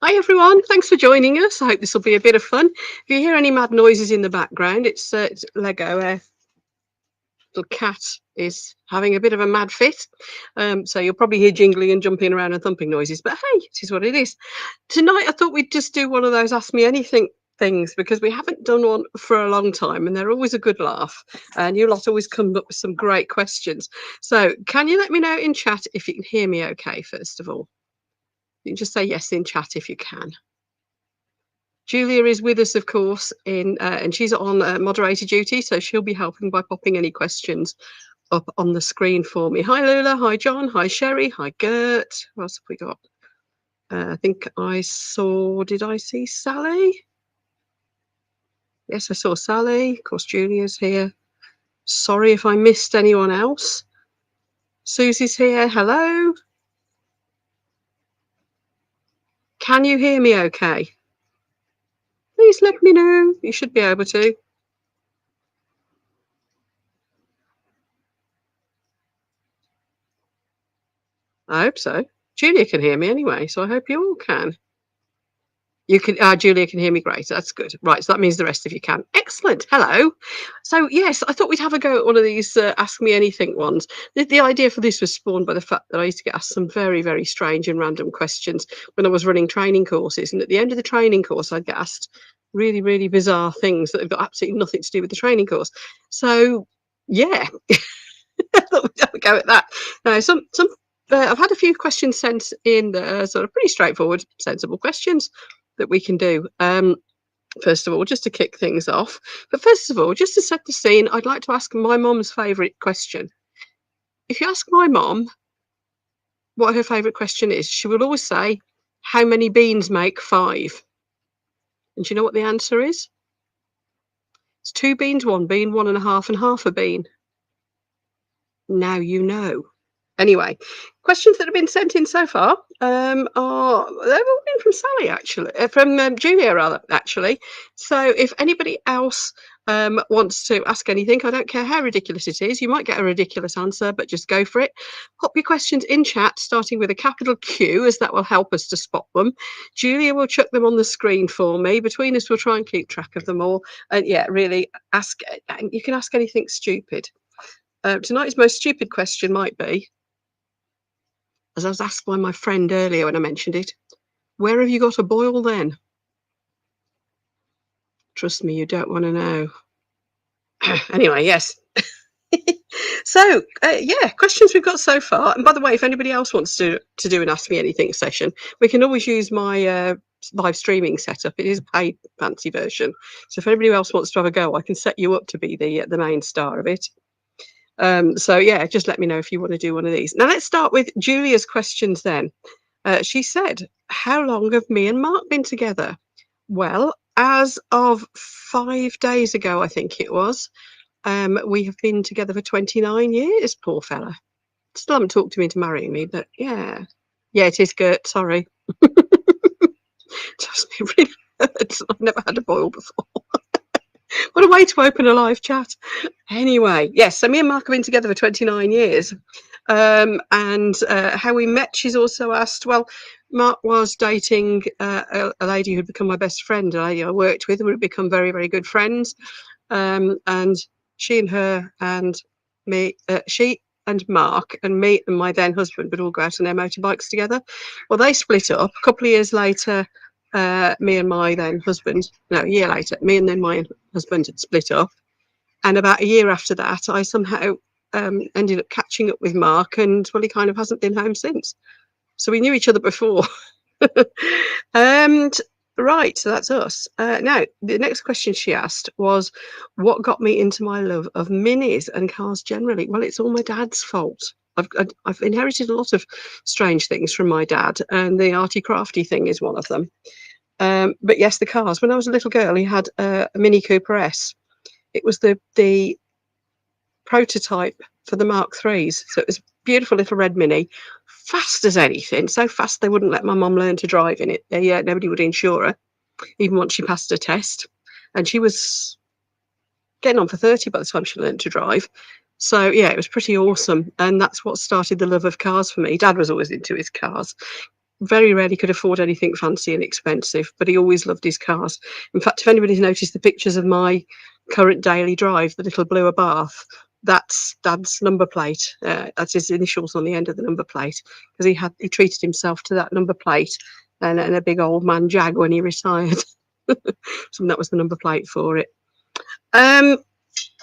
Hi everyone, thanks for joining us. I hope this will be a bit of fun. If you hear any mad noises in the background, it's Lego. Little cat is having a bit of a mad fit. So you'll probably hear jingling and jumping around and thumping noises, but hey, it is what it is. Tonight I thought we'd just do one of those Ask Me Anything things because we haven't done one for a long time and they're always a good laugh. And you lot always come up with some great questions. So can you let me know in chat if you can hear me okay, first of all? You can just say yes in chat if you can. Julia is with us, of course, and she's on moderator duty, so she'll be helping by popping any questions up on the screen for me. Hi, Lula. Hi, John. Hi, Sherry. Hi, Gert. What else have we got? I think did I see Sally? Yes, I saw Sally. Of course, Julia's here. Sorry if I missed anyone else. Susie's here. Hello. Can you hear me okay? Please let me know. You should be able to. I hope so. Julia can hear me anyway, so I hope you all can. You can, Julia can hear me great. That's good. Right, so that means the rest of you can. Excellent. Hello. So yes, I thought we'd have a go at one of these Ask Me Anything ones. The idea for this was spawned by the fact that I used to get asked some very, very strange and random questions when I was running training courses. And at the end of the training course, I'd get asked really, really bizarre things that have got absolutely nothing to do with the training course. So yeah, I thought we'd have a go at that. Now, I've had a few questions sent in that are sort of pretty straightforward, sensible questions that we can do. First of all, just to kick things off. But first of all, just to set the scene, I'd like to ask my mom's favourite question. If you ask my mom what her favourite question is, she will always say, how many beans make 5? And do you know what the answer is? It's 2 beans, 1 bean, 1.5 and half a bean. Now you know. Anyway, questions that have been sent in so far they've all been from Sally, actually, from Julia, rather, actually. So if anybody else wants to ask anything, I don't care how ridiculous it is. You might get a ridiculous answer, but just go for it. Pop your questions in chat, starting with a capital Q, as that will help us to spot them. Julia will chuck them on the screen for me. Between us, we'll try and keep track of them all. And yeah, really, you can ask anything stupid. Tonight's most stupid question might be, as I was asked by my friend earlier when I mentioned it, where have you got a boil then? Trust me, you don't want to know. Anyway, yes. So, yeah, questions we've got so far. And by the way, if anybody else wants to do an Ask Me Anything session, we can always use my live streaming setup. It is a paid fancy version. So if anybody else wants to have a go, I can set you up to be the main star of it. So yeah, just let me know if you want to do one of these. Now let's start with Julia's questions then. She said, how long have me and Mark been together? Well, as of 5 days ago, I think it was, we have been together for 29 years, poor fella. Still haven't talked him into marrying me, but yeah. Yeah, it is Gert, sorry. Trust me, it really hurts. I've never had a boil before. What a way to open a live chat. Anyway, yes, so me and Mark have been together for 29 years. And how we met, she's also asked. Well, Mark was dating a lady who'd become my best friend, a lady I worked with, and we'd become very, very good friends. And she and her and me, she and Mark and me and my then husband would all go out on their motorbikes together. Well, they split up a couple of years later. Me and my then husband, no, a year later, me and then my husband had split up. And about a year after that, I somehow ended up catching up with Mark, and well, he kind of hasn't been home since. So we knew each other before. And right, so that's us. Now, the next question she asked was, what got me into my love of minis and cars generally? Well, it's all my dad's fault. I've inherited a lot of strange things from my dad, and the arty crafty thing is one of them. But yes, the cars. When I was a little girl, he had a Mini Cooper S. It was the prototype for the Mark IIIs. So it was a beautiful little red Mini, fast as anything. So fast they wouldn't let my mum learn to drive in it. Nobody would insure her, even once she passed her test. And she was getting on for 30 by the time she learned to drive. So yeah, it was pretty awesome. And that's what started the love of cars for me. Dad was always into his cars. very rarely could afford anything fancy and expensive, but he always loved his cars. In fact, if anybody's noticed the pictures of my current daily drive, the little blue Abarth, that's Dad's number plate. That's his initials on the end of the number plate, because he treated himself to that number plate and a big old man Jag when he retired. So that was the number plate for it.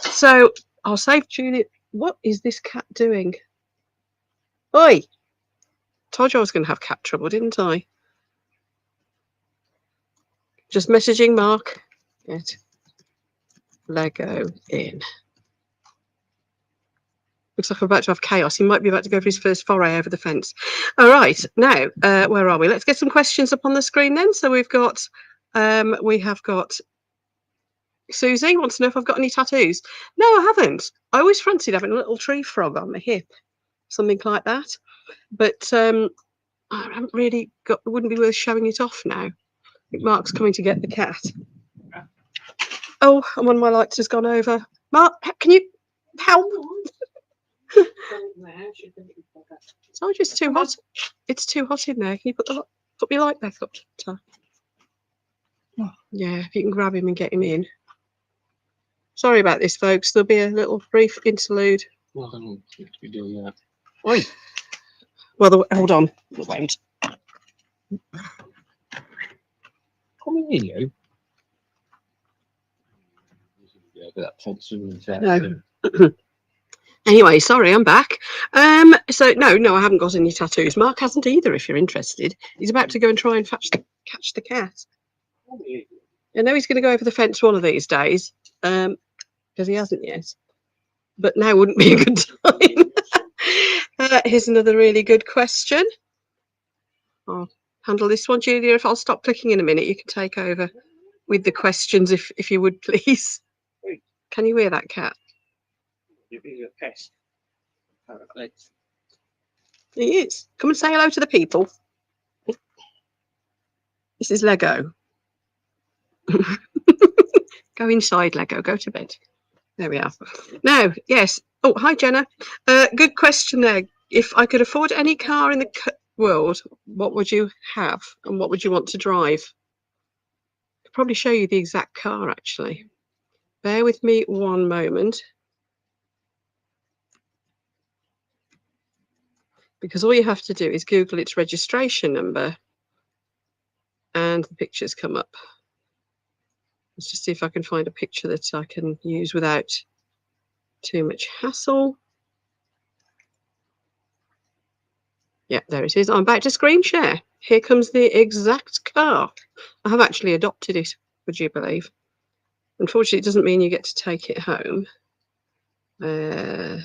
So I'll save Juliet. What is this cat doing? Oi! Told you I was going to have cat trouble, didn't I? Just messaging Mark. Get Lego in. Looks like I'm about to have chaos. He might be about to go for his first foray over the fence. All right, now where are we? Let's get some questions up on the screen then. So we have got Susie wants to know if I've got any tattoos. No, I haven't. I always fancied having a little tree frog on my hip, something like that. But I haven't really got. It wouldn't be worth showing it off now. I think Mark's coming to get the cat. Oh, and one of my lights has gone over. Mark, can you help? Told you it's too hot. It's too hot in there. Can you put your light back up? Yeah, if you can grab him and get him in. Sorry about this, folks. There'll be a little brief interlude. Well, I don't think we do that. Oi! Well, hold on. It won't. Come in here, you. Yeah, that fence No. Anyway, sorry, I'm back. So no, I haven't got any tattoos. Mark hasn't either, if you're interested. He's about to go and try and catch the cat. I know he's going to go over the fence one of these days, because he hasn't yet. But now wouldn't be a good time. Here's another really good question. I'll handle this one, Julia. If I'll stop clicking in a minute, you can take over with the questions, if you would, please. Can you hear that cat? You're a pest. He is. Come and say hello to the people. This is Lego. Go inside, Lego. Go to bed. There we are. Now, yes. Oh, hi, Jenna. Good question there. If I could afford any car in the world, what would you have and what would you want to drive? I'll probably show you the exact car, actually. Bear with me one moment. Because all you have to do is Google its registration number and the pictures come up. Let's just see if I can find a picture that I can use without too much hassle. Yeah, there it is. I'm about to screen share. Here comes the exact car. I have actually adopted it, would you believe? Unfortunately, it doesn't mean you get to take it home. There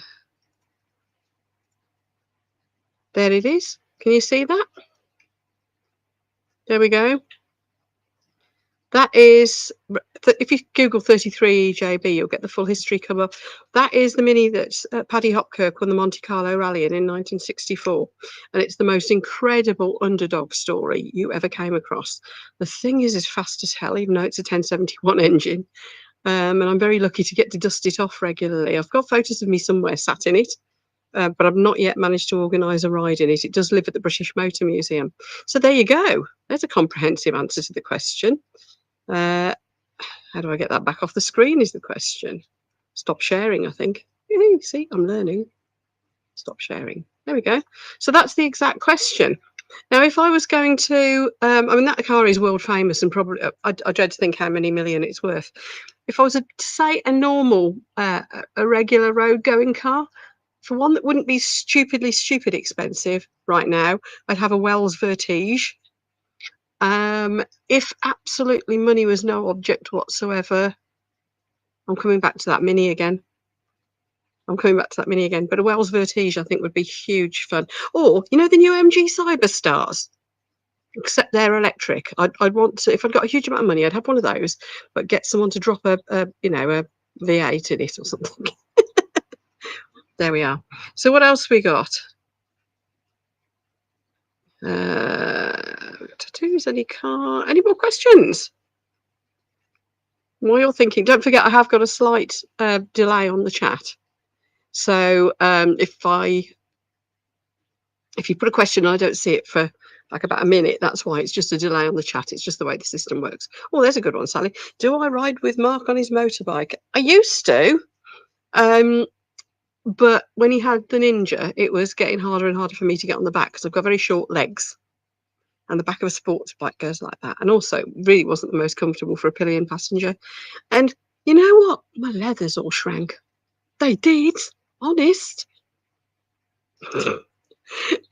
it is. Can you see that? There we go. That is, if you Google 33JB, you'll get the full history come up. That is the Mini that Paddy Hopkirk won the Monte Carlo Rally in 1964. And it's the most incredible underdog story you ever came across. The thing is fast as hell, even though it's a 1071 engine. And I'm very lucky to get to dust it off regularly. I've got photos of me somewhere sat in it. But I've not yet managed to organise a ride in it. It does live at the British Motor Museum. So there you go. There's a comprehensive answer to the question. How do I get that back off the screen is the question. Stop sharing, I think. See, I'm learning. Stop sharing. There we go. So that's the exact question. Now, if I was going to, I mean, that car is world famous and probably, I dread to think how many million it's worth. If I was to say a normal, a regular road going car, for one that wouldn't be stupid expensive right now, I'd have a Wells Vertige. If absolutely money was no object whatsoever, I'm coming back to that Mini again. But a Wells Vertige, I think, would be huge fun. Or, you know, the new MG Cyberstars, except they're electric. I'd want to, if I'd got a huge amount of money, I'd have one of those, but get someone to drop a V8 in it or something. There we are. So what else we got? Tattoos, any car? Any more questions? While you're thinking, don't forget I have got a slight delay on the chat. So if you put a question and I don't see it for like about a minute. That's why it's just a delay on the chat. It's just the way the system works. Oh, there's a good one, Sally. Do I ride with Mark on his motorbike? I used to. But when he had the Ninja, it was getting harder and harder for me to get on the back because I've got very short legs. And the back of a sports bike goes like that. And also, really wasn't the most comfortable for a pillion passenger. And you know what? My leathers all shrank. They did. Honest.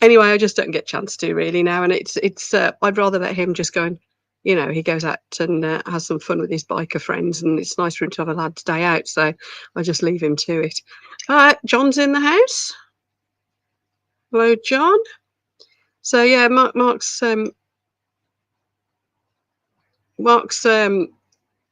Anyway, I just don't get a chance to really now. And it's I'd rather let him just go and, he goes out and has some fun with his biker friends. And it's nice for him to have a lad's day out. So I just leave him to it. John's in the house. Hello, John. So yeah, Mark's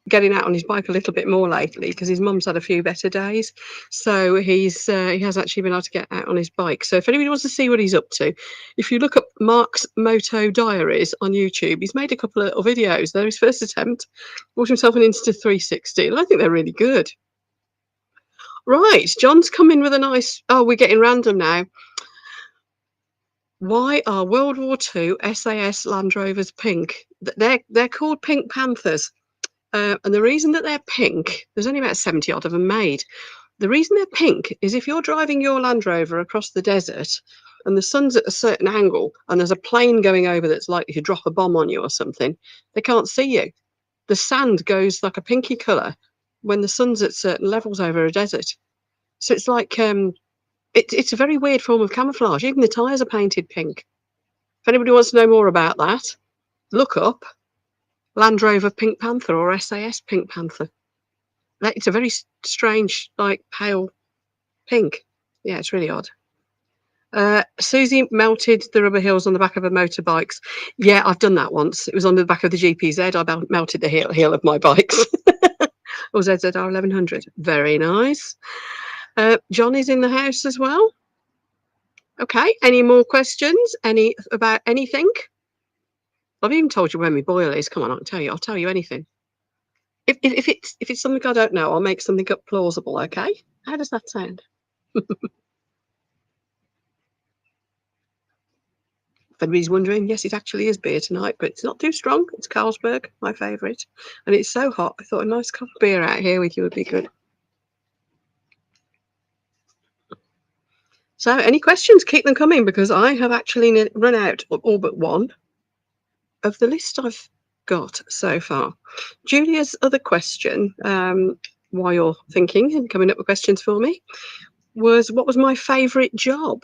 getting out on his bike a little bit more lately because his mum's had a few better days. So he has actually been able to get out on his bike. So if anybody wants to see what he's up to, if you look up Mark's Moto Diaries on YouTube, he's made a couple of little videos. They're his first attempt. Bought himself an Insta360, and I think they're really good. Right, John's come in with a nice. Oh, we're getting random now. Why are World War II SAS Land Rovers pink? They're called Pink Panthers. And the reason that they're pink, there's only about 70 odd of them made. The reason they're pink is if you're driving your Land Rover across the desert and the sun's at a certain angle and there's a plane going over that's likely to drop a bomb on you or something, they can't see you. The sand goes like a pinky colour when the sun's at certain levels over a desert. So it's like it's a very weird form of camouflage. Even the tyres are painted pink. If anybody wants to know more about that, look up Land Rover Pink Panther or SAS Pink Panther. It's a very strange, like pale pink. Yeah, it's really odd. Susie melted the rubber heels on the back of her motorbikes. Yeah, I've done that once. It was on the back of the GPZ. I melted the heel of my bikes. Or ZZR 1100. Very nice. John is in the house as well. Okay. Any more questions? About anything? I've even told you where my boil is. Come on, I'll tell you anything. If it's something I don't know, I'll make something up plausible, okay? How does that sound? If anybody's wondering, yes, it actually is beer tonight, but it's not too strong. It's Carlsberg, my favourite. And it's so hot, I thought a nice cup of beer out here with you would be good. So any questions, keep them coming, because I have actually run out of all but one of the list I've got so far. Julia's other question, while you're thinking and coming up with questions for me, was what was my favourite job?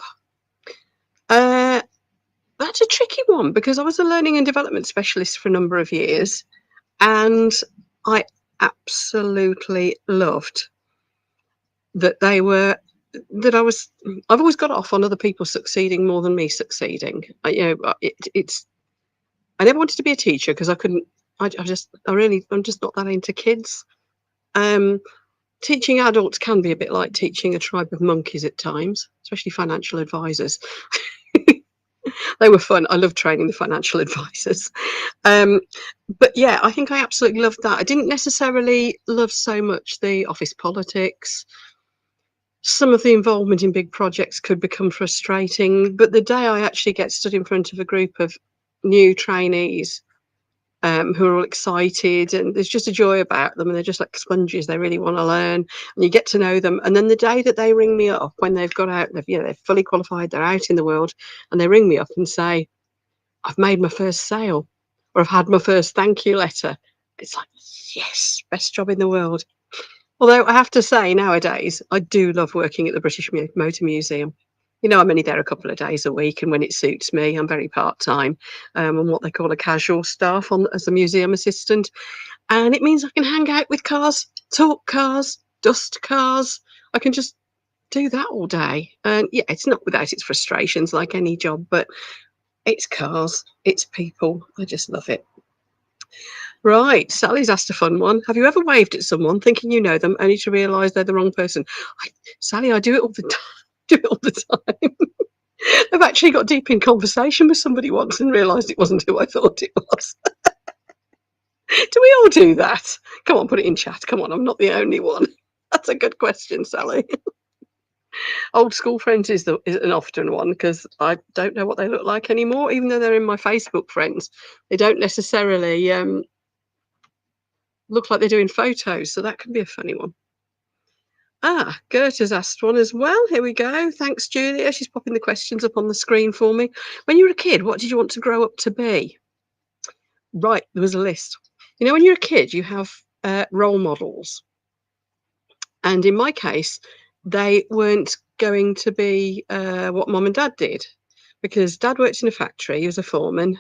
That's a tricky one because I was a learning and development specialist for a number of years, and I absolutely loved that I've always got off on other people succeeding more than me succeeding. I never wanted to be a teacher because I couldn't. I'm just not that into kids. Teaching adults can be a bit like teaching a tribe of monkeys at times, especially financial advisors. They were fun. I loved training the financial advisors. But yeah, I think I absolutely loved that. I didn't necessarily love so much the office politics. Some of the involvement in big projects could become frustrating, but the day I actually get stood in front of a group of new trainees who are all excited and there's just a joy about them and they're just like sponges, they really want to learn and you get to know them. And then the day that they ring me up when they've got out, they're fully qualified, they're out in the world, and they ring me up and say, I've made my first sale or I've had my first thank you letter. It's like, yes, best job in the world. Although I have to say nowadays, I do love working at the British Motor Museum. I'm only there a couple of days a week, and when it suits me, I'm very part-time. I'm what they call a casual staff as a museum assistant. And it means I can hang out with cars, talk cars, dust cars. I can just do that all day. And yeah, it's not without its frustrations like any job, but it's cars, it's people. I just love it. Right, Sally's asked a fun one. Have you ever waved at someone thinking you know them only to realise they're the wrong person? Sally, I do it all the time. I've actually got deep in conversation with somebody once and realised it wasn't who I thought it was. Do we all do that? Come on, put it in chat. Come on, I'm not the only one. That's a good question, Sally. Old school friends is an often one because I don't know what they look like anymore, even though they're in my Facebook friends. They don't necessarily look like they're doing photos, so that can be a funny one. Ah, Gert has asked one as well. Here we go. Thanks, Julia. She's popping the questions up on the screen for me. When you were a kid, what did you want to grow up to be? Right, there was a list. You know, when you're a kid, you have role models. And in my case, they weren't going to be what mum and dad did because dad worked in a factory. He was a foreman.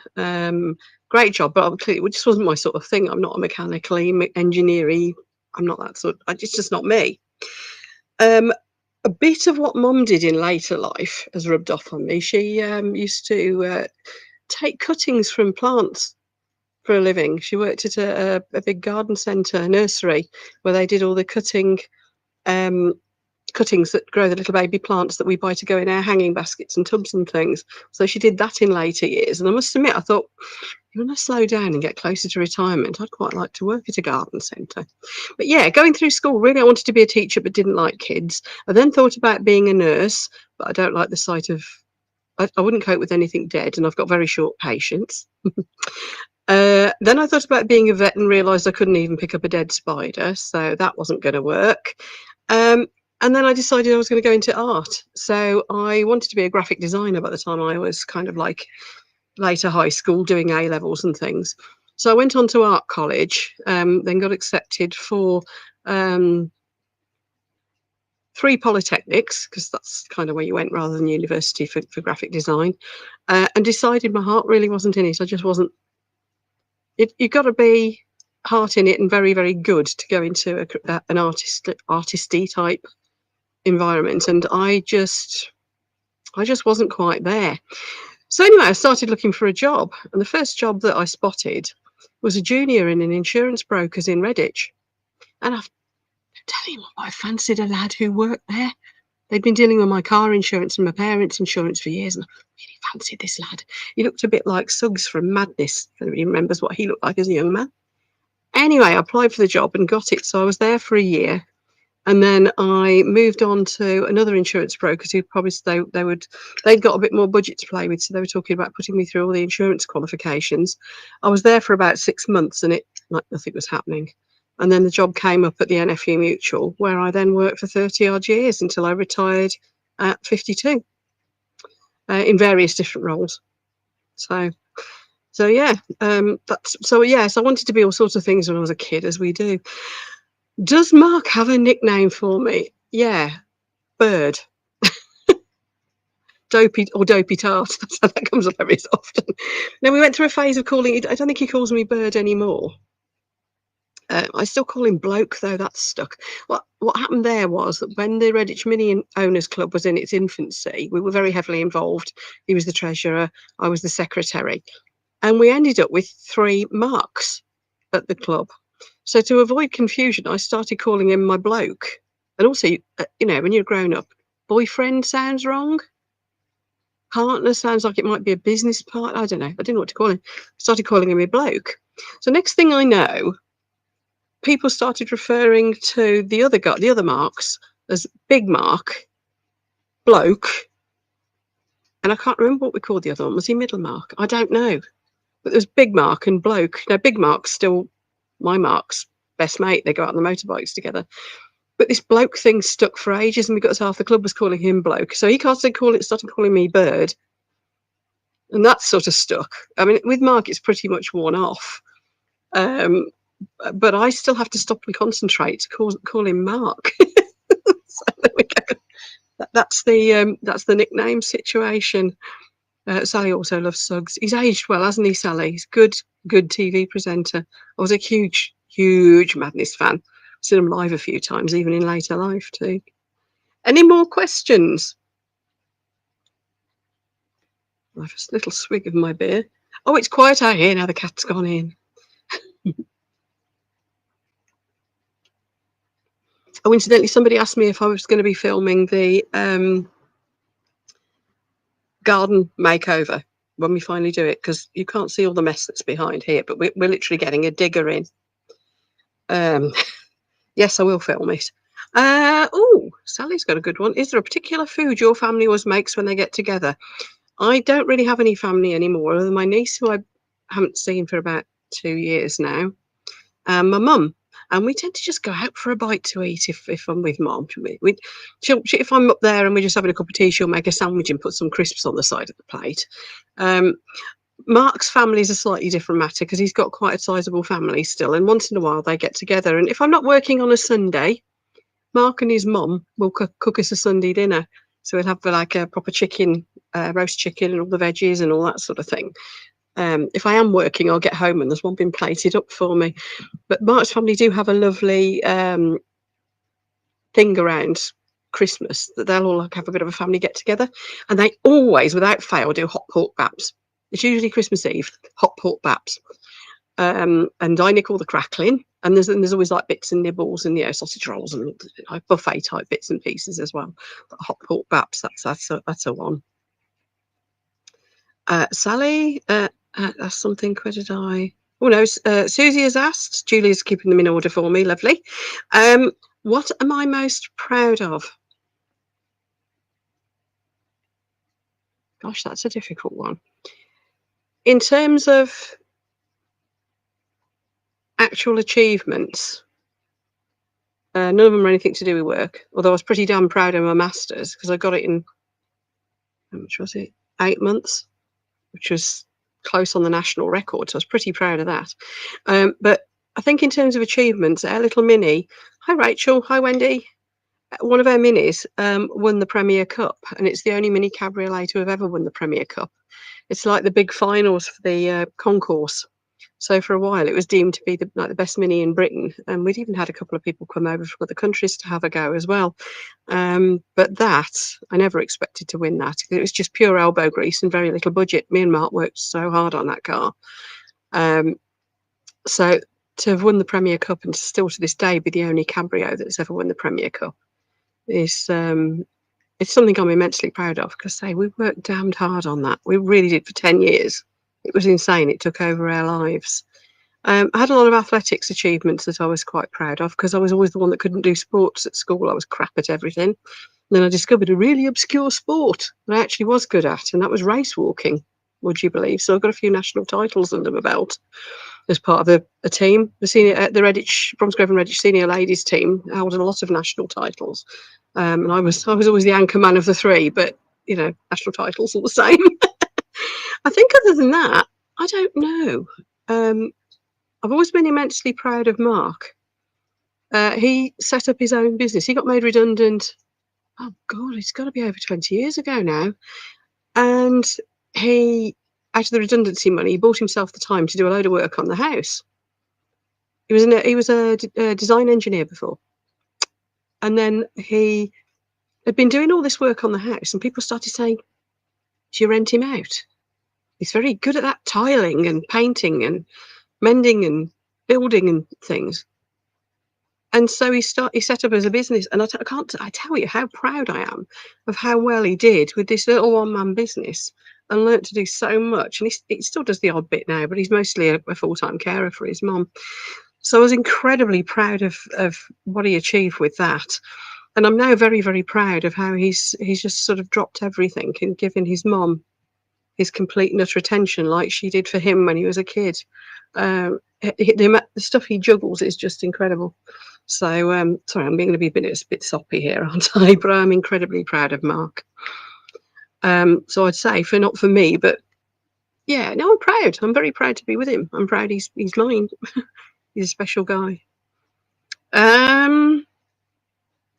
Great job, but clearly it just wasn't my sort of thing. I'm not a mechanically engineering. I'm not that sort. It's just not me. A bit of what mum did in later life has rubbed off on me. She used to take cuttings from plants for a living. She worked at a big garden centre nursery where they did all the cuttings that grow the little baby plants that we buy to go in our hanging baskets and tubs and things. So she did that in later years. And I must admit, I thought, you want to slow down and get closer to retirement, I'd quite like to work at a garden centre. But yeah, going through school, really, I wanted to be a teacher, but didn't like kids. I then thought about being a nurse, but I don't like the sight of, I wouldn't cope with anything dead, and I've got very short patience. Then I thought about being a vet and realised I couldn't even pick up a dead spider, so that wasn't going to work. And then I decided I was going to go into art. So I wanted to be a graphic designer by the time I was kind of like later high school, doing A levels and things. So I went on to art college, then got accepted for 3 polytechnics, because that's kind of where you went rather than university for graphic design, and decided my heart really wasn't in it. I just wasn't. You've got to be heart in it and very, very good to go into an artisty type environment, and I just wasn't quite there. So anyway, I started looking for a job, and the first job that I spotted was a junior in an insurance broker's in Redditch. And I've tell you what, I fancied a lad who worked there. They'd been dealing with my car insurance and my parents' insurance for years, and I really fancied this lad. He looked a bit like Suggs from Madness. If anybody remembers what he looked like as a young man. Anyway, I applied for the job and got it. So I was there for a year. And then I moved on to another insurance brokers who promised they'd got a bit more budget to play with. So they were talking about putting me through all the insurance qualifications. I was there for about 6 months and like nothing was happening. And then the job came up at the NFU Mutual, where I then worked for 30 odd years until I retired at 52 in various different roles. So yeah, so I wanted to be all sorts of things when I was a kid, as we do. Does Mark have a nickname for me? Yeah, Bird. Dopey or Dopey Tart. That's how that comes up every so often. Now, we went through a phase of calling it, I don't think he calls me Bird anymore. I still call him Bloke, though. That's stuck. What happened there was that when the Redditch Mini Owners Club was in its infancy, we were very heavily involved. He was the treasurer, I was the secretary. And we ended up with 3 Marks at the club. So to avoid confusion, I started calling him my bloke. And also, when you're grown up, boyfriend sounds wrong. Partner sounds like it might be a business partner. I don't know. I didn't know what to call him. Started calling him a bloke. So next thing I know, people started referring to the other Marks as Big Mark, Bloke, and I can't remember what we called the other one. Was he Middle Mark? I don't know. But there's Big Mark and Bloke. Now, Big Mark's still my Mark's best mate. They go out on the motorbikes together. But this bloke thing stuck for ages, and we got to half the club was calling him Bloke. So he started calling me Bird. And that sort of stuck. I mean, with Mark, it's pretty much worn off. But I still have to stop and concentrate to call him Mark. So there we go. That's the nickname situation. Sally also loves Suggs. He's aged well, hasn't he, Sally? He's good TV presenter. I was a huge Madness fan. I've seen him live a few times, even in later life too. Any more questions? I have a little swig of my beer. Oh, it's quiet out here now. The cat's gone in. Oh, incidentally, somebody asked me if I was going to be filming the garden makeover when we finally do it, because you can't see all the mess that's behind here, but we're literally getting a digger in. Yes, I will film it. Oh, Sally's got a good one. Is there a particular food your family always makes when they get together? I don't really have any family anymore, other than my niece, who I haven't seen for about 2 years now, and my mum. And we tend to just go out for a bite to eat if I'm with mum. If I'm up there and we're just having a cup of tea, she'll make a sandwich and put some crisps on the side of the plate. Um, Mark's family is a slightly different matter because he's got quite a sizable family still, and once in a while they get together. And if I'm not working on a Sunday, Mark and his mum will cook us a Sunday dinner. So we'll have like a proper chicken, roast chicken, and all the veggies and all that sort of thing. If I am working, I'll get home and there's one been plated up for me. But Mark's family do have a lovely thing around Christmas that they'll all like have a bit of a family get together, and they always, without fail, do hot pork baps. It's usually Christmas Eve, hot pork baps. And I nick all the crackling, and there's always like bits and nibbles and sausage rolls and like buffet type bits and pieces as well. But hot pork baps, that's a one. Sally asked something. Where did I? Oh no, Susie has asked. Julia's keeping them in order for me. Lovely. What am I most proud of? Gosh, that's a difficult one. In terms of actual achievements, none of them are anything to do with work. Although I was pretty damn proud of my masters because I got it in, how much was it? 8 months, which was close on the national record. So I was pretty proud of that. But I think in terms of achievements, our little Minnie, hi Rachel, hi Wendy, one of our minis won the Premier Cup, and it's the only mini cabriolet to have ever won the Premier Cup. It's like the big finals for the concourse. So for a while, it was deemed to be the best mini in Britain, and we'd even had a couple of people come over from other countries to have a go as well. But that I never expected to win that. It was just pure elbow grease and very little budget. Me and Mark worked so hard on that car. So to have won the Premier Cup and still to this day be the only cabrio that's ever won the Premier Cup is it's something I'm immensely proud of, because we worked damned hard on that. We really did for 10 years. It was insane. It took over our lives. I had a lot of athletics achievements that I was quite proud of, because I was always the one that couldn't do sports at school. I was crap at everything. And then I discovered a really obscure sport that I actually was good at, and that was race walking, would you believe? So I've got a few national titles under my belt as part of a team. The Redditch, Bromsgrove and Redditch senior ladies team held a lot of national titles. And I was always the anchor man of the three, but national titles all the same. I think other than that, I don't know. I've always been immensely proud of Mark. He set up his own business. He got made redundant. Oh God, it's got to be over 20 years ago now. And he, out of the redundancy money, he bought himself the time to do a load of work on the house. He was a design engineer before, and then he had been doing all this work on the house, and people started saying, "Do you rent him out? He's very good at that tiling and painting and mending and building and things." And so he set up as a business, and I tell you how proud I am of how well he did with this little one-man business, and learnt to do so much. And he still does the odd bit now, but he's mostly a full-time carer for his mum. So I was incredibly proud of what he achieved with that. And I'm now very, very proud of how he's just sort of dropped everything and given his mum his complete and utter attention, like she did for him when he was a kid. The stuff he juggles is just incredible. So sorry, I'm going to be a bit soppy here, aren't I? But I'm incredibly proud of Mark. So I'd say not for me, but yeah, no, I'm proud. I'm very proud to be with him. I'm proud he's mine. He's a special guy.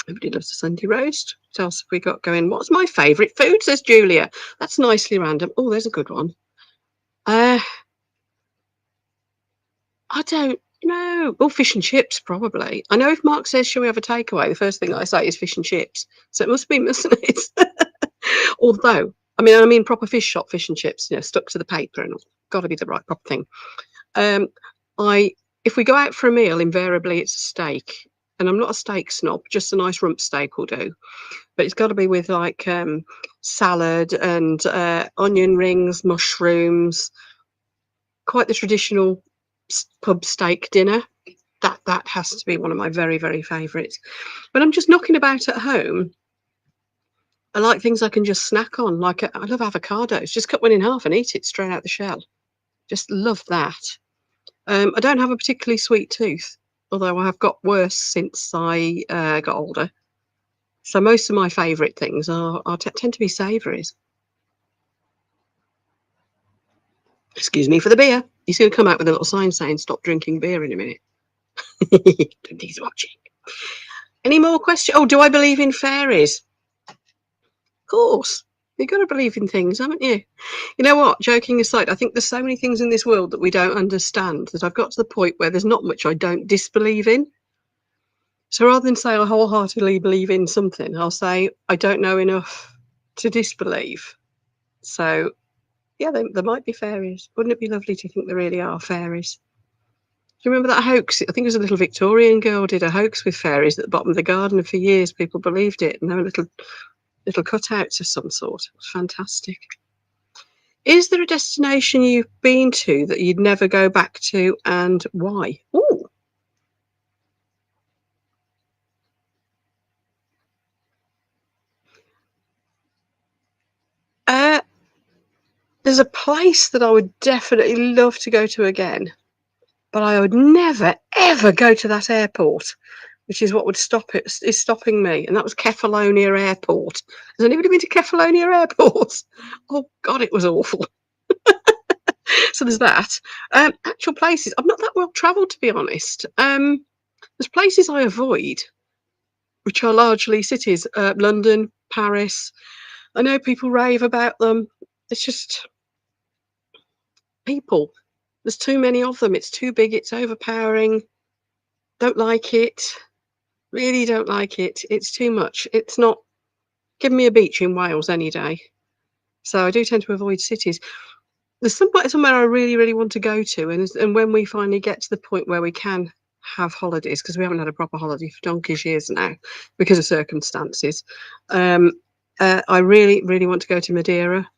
Everybody loves a Sunday roast. What else have we got going? What's my favourite food, says Julia. That's nicely random. Oh, there's a good one. I don't know. Oh, fish and chips, probably. I know if Mark says, shall we have a takeaway, the first thing I say is fish and chips. So it must be, mustn't it? Although, I mean proper fish shop fish and chips, stuck to the paper and got to be the right proper thing. If we go out for a meal, invariably it's a steak. And I'm not a steak snob, just a nice rump steak will do. But it's got to be with like salad and onion rings, mushrooms, quite the traditional pub steak dinner. That has to be one of my very, very favourites. When I'm just knocking about at home, I like things I can just snack on. Like I love avocados. Just cut one in half and eat it straight out the shell. Just love that. I don't have a particularly sweet tooth, although I have got worse since I got older. So most of my favourite things tend to be savouries. Excuse me for the beer. He's going to come out with a little sign saying "Stop drinking beer" in a minute. He's watching. Any more questions? Oh, do I believe in fairies? Of course. You've got to believe in things, haven't you? You know what? Joking aside, I think there's so many things in this world that we don't understand that I've got to the point where there's not much I don't disbelieve in. So rather than say I wholeheartedly believe in something, I'll say I don't know enough to disbelieve. So, yeah, there might be fairies. Wouldn't it be lovely to think there really are fairies? Do you remember that hoax? I think it was a little Victorian girl did a hoax with fairies at the bottom of the garden, and for years people believed it, and they were little cutouts of some sort. It was fantastic. Is there a destination you've been to that you'd never go back to, and why? Ooh. There's a place that I would definitely love to go to again, but I would never ever go to that airport, which is what would is stopping me, and that was Kefalonia Airport. Has anybody been to Kefalonia Airport? Oh God, it was awful. So there's that. Actual places. I'm not that well travelled, to be honest. There's places I avoid, which are largely cities. London, Paris. I know people rave about them. It's just people. There's too many of them. It's too big. It's overpowering. Don't like it. Really don't like it. It's too much. It's not. Give me a beach in Wales any day. So I do tend to avoid cities. There's somewhere I really, really want to go to, and when we finally get to the point where we can have holidays, because we haven't had a proper holiday for donkey's years now because of circumstances. I really, really want to go to Madeira.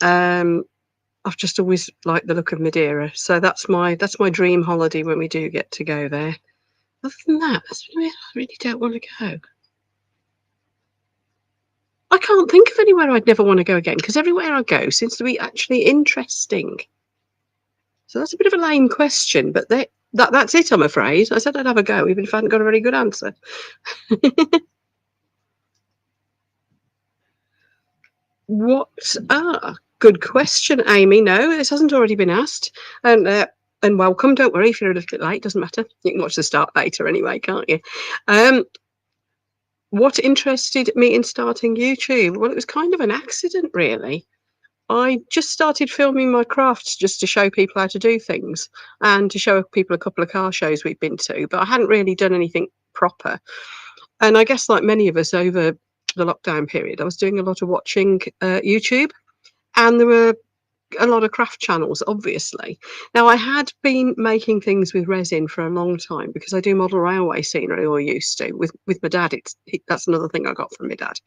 I've just always liked the look of Madeira, so that's my dream holiday when we do get to go there. Other than that, I really don't want to go. I can't think of anywhere I'd never want to go again, because everywhere I go seems to be actually interesting. So that's a bit of a lame question, but that's it, I'm afraid. I said I'd have a go, even if I hadn't got a very good answer. Good question, Amy. No, this hasn't already been asked. And welcome. Don't worry if you're a little bit late. Doesn't matter. You can watch the start later anyway, can't you? What interested me in starting YouTube? Well, it was kind of an accident, really. I just started filming my crafts just to show people how to do things and to show people a couple of car shows we've been to, but I hadn't really done anything proper. And I guess like many of us over the lockdown period, I was doing a lot of watching YouTube, and there were a lot of craft channels, obviously. Now, I had been making things with resin for a long time because I do model railway scenery, or used to, with my dad. That's another thing I got from my dad.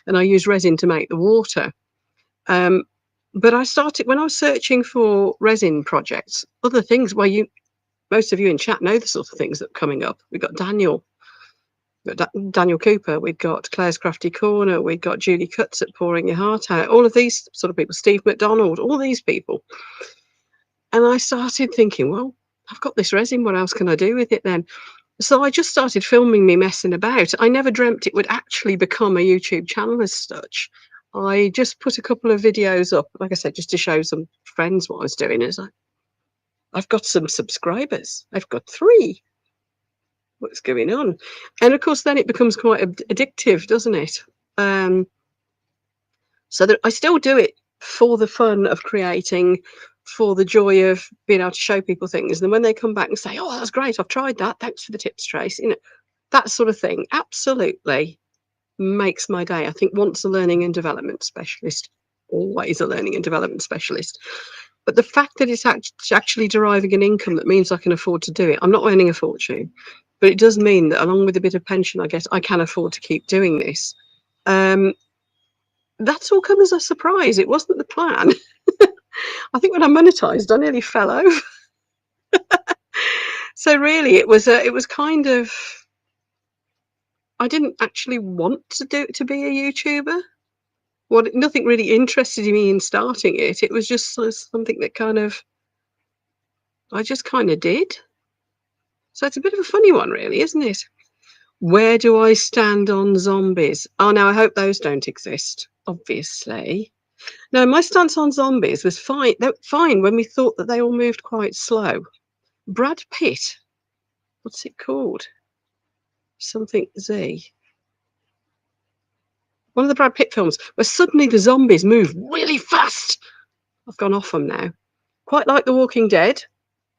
And I use resin to make the water. But I started when I was searching for resin projects, other things where most of you in chat know the sort of things that are coming up. We've got Daniel Cooper, we've got Claire's Crafty Corner, we've got Julie Cuts at Pouring Your Heart Out, all of these sort of people, Steve McDonald, all these people. And I started thinking, well, I've got this resin, what else can I do with it then? So I just started filming me messing about. I never dreamt it would actually become a YouTube channel as such. I just put a couple of videos up, like I said, just to show some friends what I was doing. It's like, I've got some subscribers. I've got 3. What's going on? And of course, then it becomes quite addictive, doesn't it? So that I still do it for the fun of creating, for the joy of being able to show people things. And then when they come back and say, "Oh, that's great! I've tried that. Thanks for the tips, Tracey." That sort of thing. Absolutely makes my day. I think once a learning and development specialist, always a learning and development specialist. But the fact that it's actually deriving an income that means I can afford to do it. I'm not earning a fortune, but it does mean that along with a bit of pension I get, I can afford to keep doing this. That's all come as a surprise. It wasn't the plan. I think when I monetized, I nearly fell over. So really, it was kind of. I didn't actually want to be a YouTuber. Well, nothing really interested me in starting it. It was just something that kind of I just kind of did. So it's a bit of a funny one, really, isn't it? Where do I stand on zombies? Oh, no, I hope those don't exist, obviously. No, my stance on zombies was fine. Fine when we thought that they all moved quite slow. Brad Pitt, what's it called? Something Z. One of the Brad Pitt films where suddenly the zombies move really fast. I've gone off them now. Quite like The Walking Dead.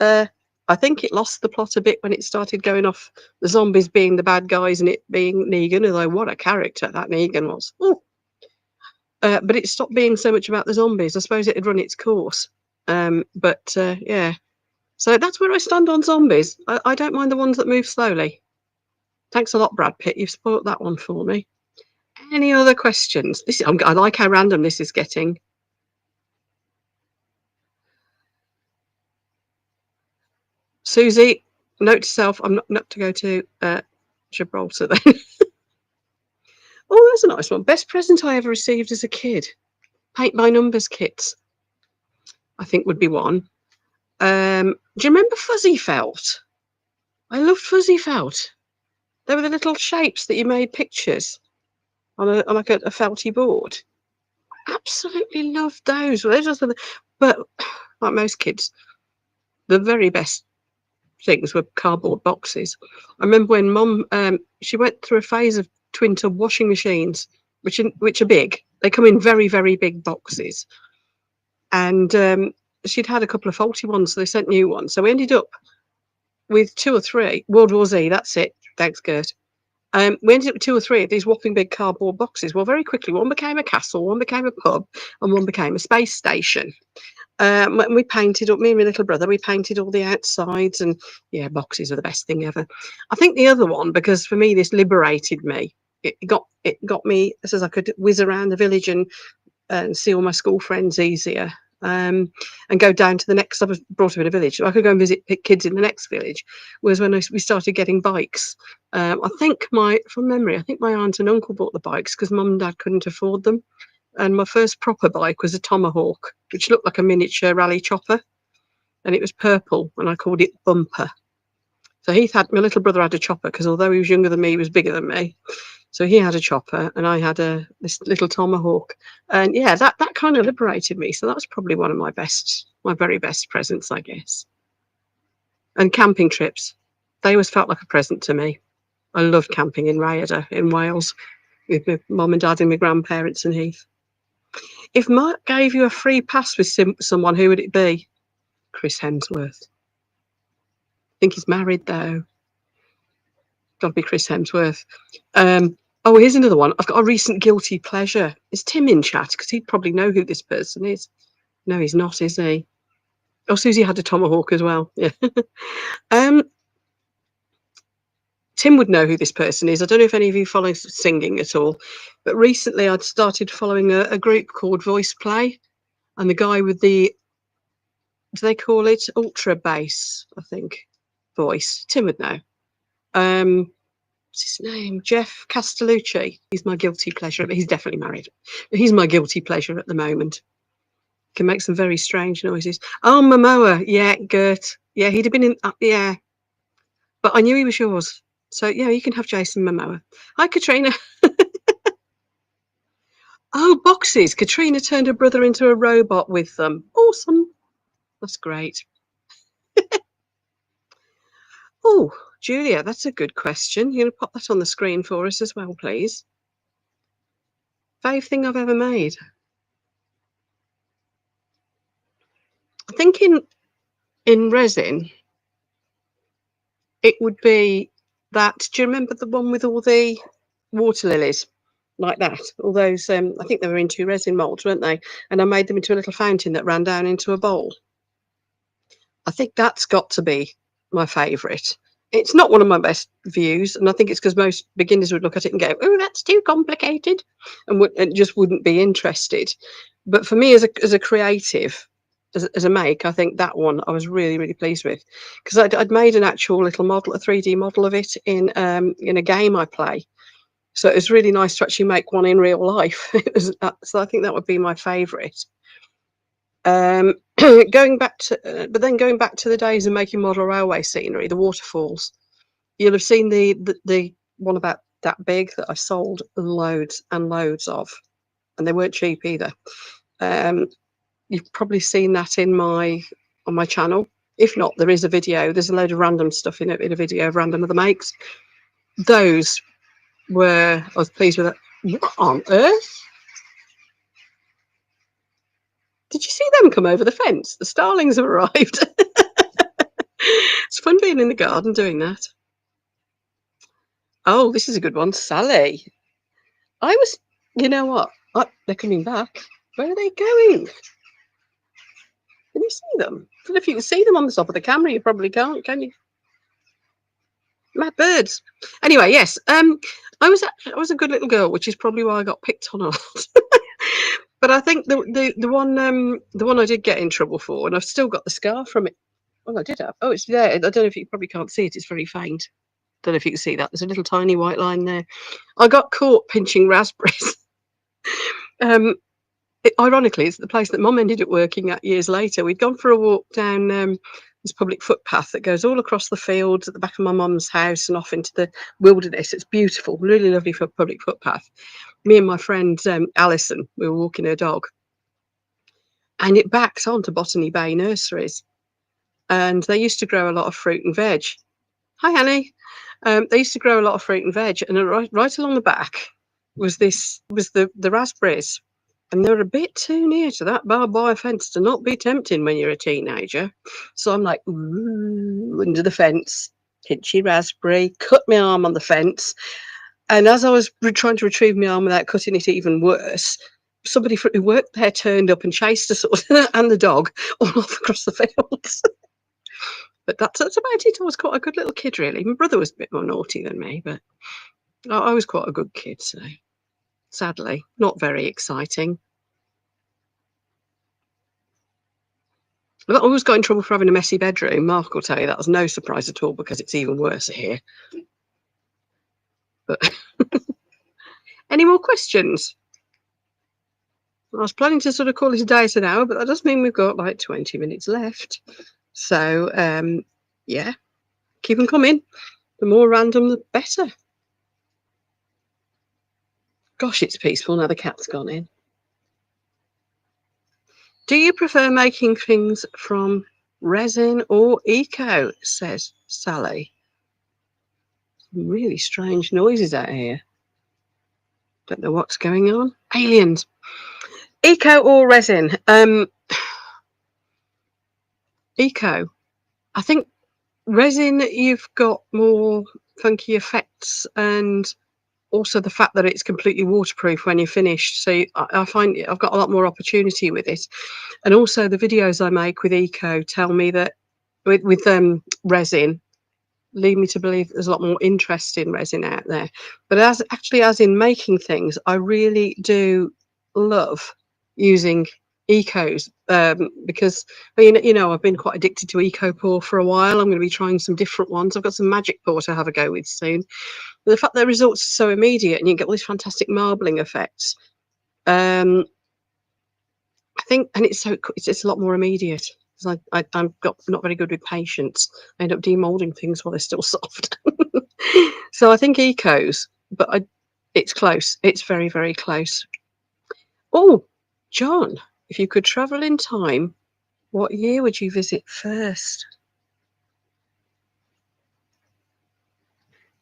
I think it lost the plot a bit when it started going off the zombies being the bad guys and it being Negan, although what a character that Negan was. But it stopped being so much about the zombies. I suppose it had run its course. Yeah. So that's where I stand on zombies. I don't mind the ones that move slowly. Thanks a lot, Brad Pitt. You've spoilt that one for me. Any other questions? I like how random this is getting. Susie, note to self, I'm not to go to Gibraltar then. Oh, that's a nice one. Best present I ever received as a kid. Paint by numbers kits, I think would be one. Do you remember fuzzy felt? I loved fuzzy felt. They were the little shapes that you made pictures on a felty board. Absolutely loved those. But like most kids, the very best things were cardboard boxes. I remember when Mum she went through a phase of twin tub washing machines, which are big. They come in very, very big boxes, and she'd had a couple of faulty ones, so they sent new ones. So we ended up with 2 or 3 World War Z. That's it. Thanks, Gert. We ended up with 2 or 3 of these whopping big cardboard boxes. Well, very quickly, one became a castle, one became a pub, and one became a space station. We painted up, me and my little brother, we painted all the outsides, and yeah, boxes are the best thing ever. I think the other one, because for me this liberated me. It got me, so I could whiz around the village and see all my school friends easier. And go down to the next. I was brought up in a village, so I could go and visit kids in the next village. Was when we started getting bikes. I think from memory, I think my aunt and uncle bought the bikes because mum and dad couldn't afford them. And my first proper bike was a Tomahawk, which looked like a miniature rally chopper, and it was purple, and I called it Bumper. So my little brother had a chopper because although he was younger than me, he was bigger than me. So he had a chopper, and I had this little Tomahawk, and yeah, that kind of liberated me. So that was probably one of my very best presents, I guess. And camping trips, they always felt like a present to me. I loved camping in Rhayader in Wales with my mum and dad and my grandparents and Heath. If Mark gave you a free pass with someone, who would it be? Chris Hemsworth. I think he's married though. Got to be Chris Hemsworth. Oh, here's another one. I've got a recent guilty pleasure. Is Tim in chat? Because he'd probably know who this person is. No, he's not, is he? Oh, Susie had a Tomahawk as well. Yeah. Tim would know who this person is. I don't know if any of you follow singing at all, but recently I'd started following a group called Voice Play, and the guy with the, do they call it ultra bass, I think, voice. Tim would know. What's his name? Jeff Castellucci. He's my guilty pleasure. He's definitely married. He's my guilty pleasure at the moment. Can make some very strange noises. Oh, Momoa. Yeah, Gert. Yeah, he'd have been in. Yeah, but I knew he was yours. So yeah, you can have Jason Momoa. Hi, Katrina. Oh, boxes. Katrina turned her brother into a robot with them. Awesome. That's great. Oh, Julia, that's a good question. You're going to pop that on the screen for us as well, please. Favourite thing I've ever made. I think in resin, it would be that. Do you remember the one with all the water lilies? Like that. All those, I think they were into resin molds, weren't they? And I made them into a little fountain that ran down into a bowl. I think that's got to be my favourite. It's not one of my best views, and I think it's because most beginners would look at it and go, "Oh, that's too complicated," and just wouldn't be interested. But for me, as a creative, as a make, I think that one I was really, really pleased with, because I'd made an actual little model, a 3D model of it in a game I play. So it was really nice to actually make one in real life. It was, so I think that would be my favourite. Going back to the days of making model railway scenery, the waterfalls. You'll have seen the one about that big that I've sold loads and loads of, and they weren't cheap either. You've probably seen that on my channel. If not, there is a video. There's a load of random stuff in a video of random other makes. Those were, I was pleased with that. What on earth? Did you see them come over the fence? The starlings have arrived. It's fun being in the garden doing that. Oh, this is a good one. Sally. You know what? Oh, they're coming back. Where are they going? Can you see them? I don't know if you can see them on the top of the camera. You probably can't, can you? Mad birds. Anyway, yes. I was a good little girl, which is probably why I got picked on a lot. But I think the one I did get in trouble for, and I've still got the scar from it. Well, I did have. Oh, it's there. I don't know if you probably can't see it. It's very faint. Don't know if you can see that. There's a little tiny white line there. I got caught pinching raspberries. Ironically, it's the place that Mum ended up working at years later. We'd gone for a walk down this public footpath that goes all across the fields at the back of my mum's house and off into the wilderness. It's beautiful, really lovely for public footpath. Me and my friend Alison, we were walking her dog, and it backs onto Botany Bay Nurseries, and they used to grow a lot of fruit and veg. Hi, Annie. They used to grow a lot of fruit and veg, and right along the back was the raspberries. And they're a bit too near to that barbed wire fence to not be tempting when you're a teenager. So I'm like, ooh, under the fence, pinchy raspberry, cut my arm on the fence. And as I was trying to retrieve my arm without cutting it even worse, somebody who worked there turned up and chased us all and the dog all off across the fields. But that's about it. I was quite a good little kid, really. My brother was a bit more naughty than me, but I was quite a good kid, so sadly, not very exciting. I always got in trouble for having a messy bedroom. Mark will tell you that was no surprise at all because it's even worse here. But any more questions? I was planning to sort of call it a day at an hour, but that does mean we've got like 20 minutes left. So, yeah, keep them coming. The more random, the better. Gosh, it's peaceful now the cat's gone in. Do you prefer making things from resin or eco? Says Sally. Some really strange noises out here. Don't know what's going on. Aliens. Eco or resin? Eco. I think resin, you've got more funky effects, and also the fact that it's completely waterproof when you're finished. So I find I've got a lot more opportunity with it. And also the videos I make with eco tell me that with resin lead me to believe there's a lot more interest in resin out there. But as in making things, I really do love using ecos, because you know I've been quite addicted to eco pour for a while. I'm going to be trying some different ones. I've got some magic pour to have a go with soon. But the fact that the results are so immediate and you get all these fantastic marbling effects, I think, and it's a lot more immediate. I'm not very good with patience. I end up demolding things while they're still soft. So I think ecos, but it's close. It's very, very close. Oh, John, if you could travel in time, what year would you visit first?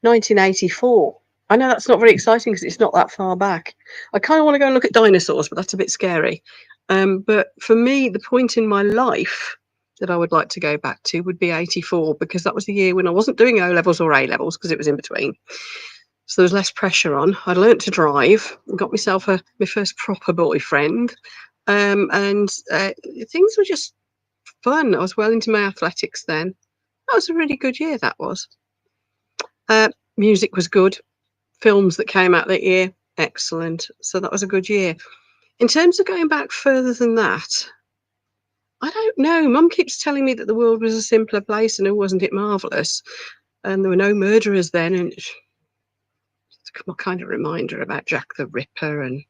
1984. I know that's not very exciting because it's not that far back. I kind of want to go and look at dinosaurs, but that's a bit scary. But for me, the point in my life that I would like to go back to would be 84, because that was the year when I wasn't doing O levels or A levels, because it was in between. So there was less pressure on. I'd learnt to drive and got myself my first proper boyfriend. And things were just fun. I was well into my athletics then. That was a really good year, that was. Music was good. Films that came out that year, excellent. So that was a good year. In terms of going back further than that, I don't know. Mum keeps telling me that the world was a simpler place, and oh, wasn't it marvellous? And there were no murderers then, and it's a kind of reminder about Jack the Ripper, and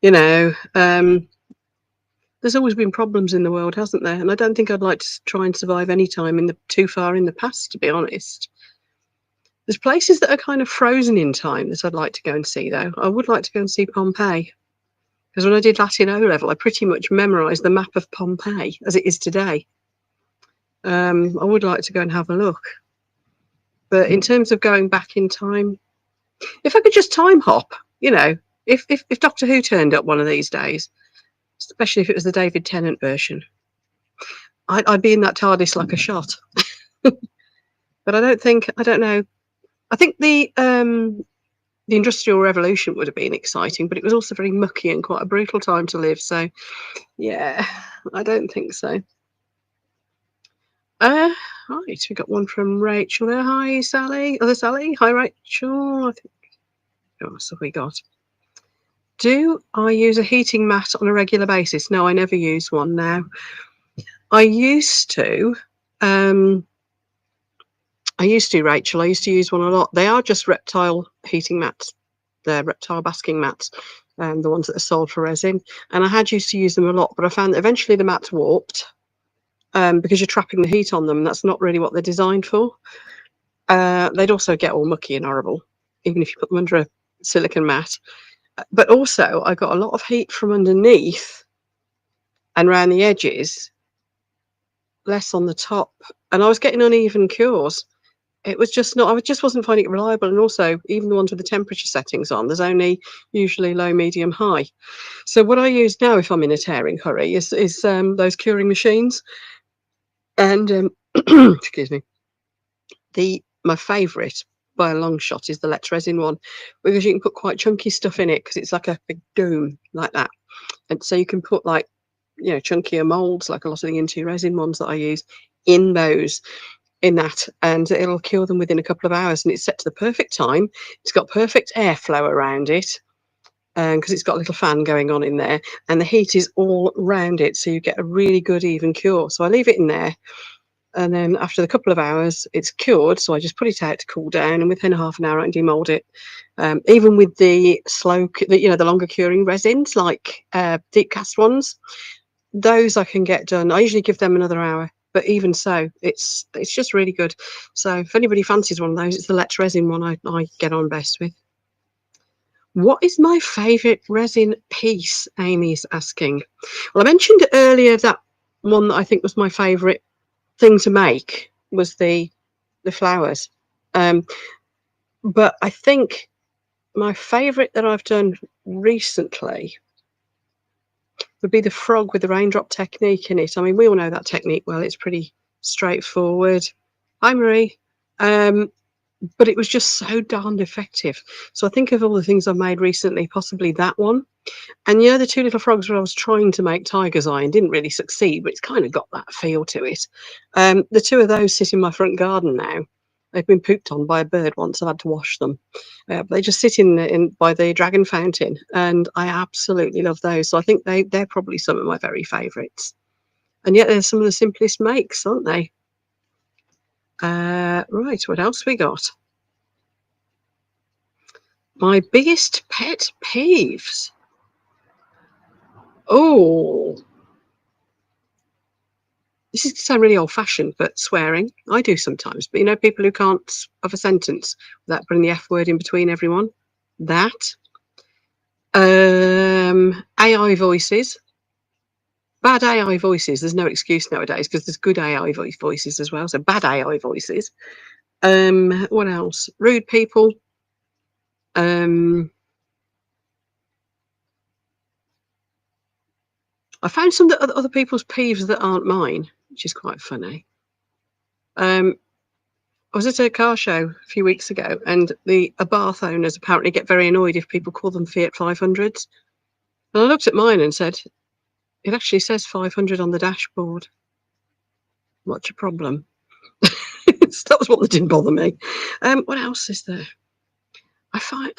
you know, there's always been problems in the world, hasn't there? And I don't think I'd like to try and survive any time too far in the past, to be honest. There's places that are kind of frozen in time that I'd like to go and see, though. I would like to go and see Pompeii. Because when I did Latin O-level, I pretty much memorised the map of Pompeii as it is today. I would like to go and have a look. But in terms of going back in time, if I could just time hop, you know, if Doctor Who turned up one of these days, especially if it was the David Tennant version, I'd be in that TARDIS like a shot. But I don't know. I think the Industrial Revolution would have been exciting, but it was also very mucky and quite a brutal time to live. So, yeah, I don't think so. Right, we got one from Rachel there. Hi, Sally. Other Sally. Hi, Rachel. I think. What else have we got? Do I use a heating mat on a regular basis? No, I never use one now. I used to. Rachel. I used to use one a lot. They are just reptile heating mats. They're reptile basking mats, the ones that are sold for resin. And I had used to use them a lot, but I found that eventually the mats warped because you're trapping the heat on them. And that's not really what they're designed for. They'd also get all mucky and horrible, even if you put them under a silicone mat. But also, I got a lot of heat from underneath and around the edges, less on the top. And I was getting uneven cures. It was just not, I just wasn't finding it reliable. And also, even the ones with the temperature settings on, there's only usually low, medium, high. So what I use now if I'm in a tearing hurry is those curing machines. And excuse me, my favourite by a long shot is the Let's Resin one, because you can put quite chunky stuff in it because it's like a big dome like that. And so you can put like, you know, chunkier moulds, like a lot of the Into Resin ones that I use, in that, and it'll cure them within a couple of hours. And it's set to the perfect time. It's got perfect airflow around it because it's got a little fan going on in there, and the heat is all round it, so you get a really good even cure. So I leave it in there, and then after a couple of hours it's cured, so I just put it out to cool down, and within half an hour I can demold it. Even with the the longer curing resins, like deep cast ones, those I can get done. I usually give them another hour, but even so, it's just really good. So if anybody fancies one of those, it's the Let's Resin one I get on best with. What is my favourite resin piece? Amy's asking. Well, I mentioned earlier that one that I think was my favourite thing to make was the flowers. But I think my favourite that I've done recently would be the frog with the raindrop technique in it. I mean, we all know that technique well. It's pretty straightforward. Hi, Marie. But it was just so darned effective. So I think of all the things I've made recently, possibly that one. And the two little frogs where I was trying to make tiger's eye and didn't really succeed, but it's kind of got that feel to it. The two of those sit in my front garden now. They've been pooped on by a bird once. I've had to wash them. They just sit in by the dragon fountain, and I absolutely love those. So I think they're probably some of my very favourites. And yet they're some of the simplest makes, aren't they? Right, what else we got? My biggest pet peeves. Oh, this is to sound really old-fashioned, but swearing. I do sometimes. But you know, people who can't have a sentence without putting the F word in between everyone. That. AI voices. Bad AI voices. There's no excuse nowadays because there's good AI voices as well. So bad AI voices. What else? Rude people. I found some other people's peeves that aren't mine, which is quite funny. I was at a car show a few weeks ago, and the Abarth owners apparently get very annoyed if people call them Fiat 500s. And I looked at mine and said, it actually says 500 on the dashboard. What's your problem? So that was one that didn't bother me. What else is there? I find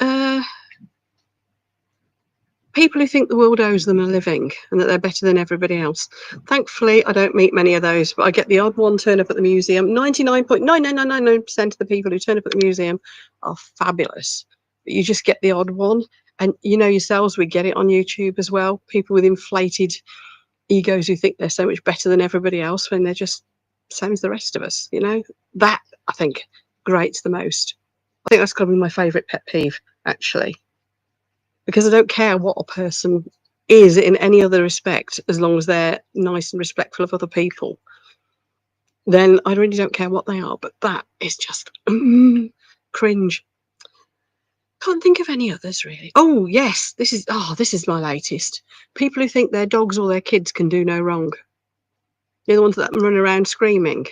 People who think the world owes them a living and that they're better than everybody else. Thankfully, I don't meet many of those, but I get the odd one turn up at the museum. 99.99999% of the people who turn up at the museum are fabulous. But you just get the odd one. And you know yourselves, we get it on YouTube as well. People with inflated egos who think they're so much better than everybody else when they're just same as the rest of us, you know? That, I think, grates the most. I think that's got to be my favourite pet peeve, actually. Because I don't care what a person is in any other respect, as long as they're nice and respectful of other people. Then I really don't care what they are. But that is just cringe. Can't think of any others really. Oh yes, this is my latest. People who think their dogs or their kids can do no wrong. They're the ones that run around screaming.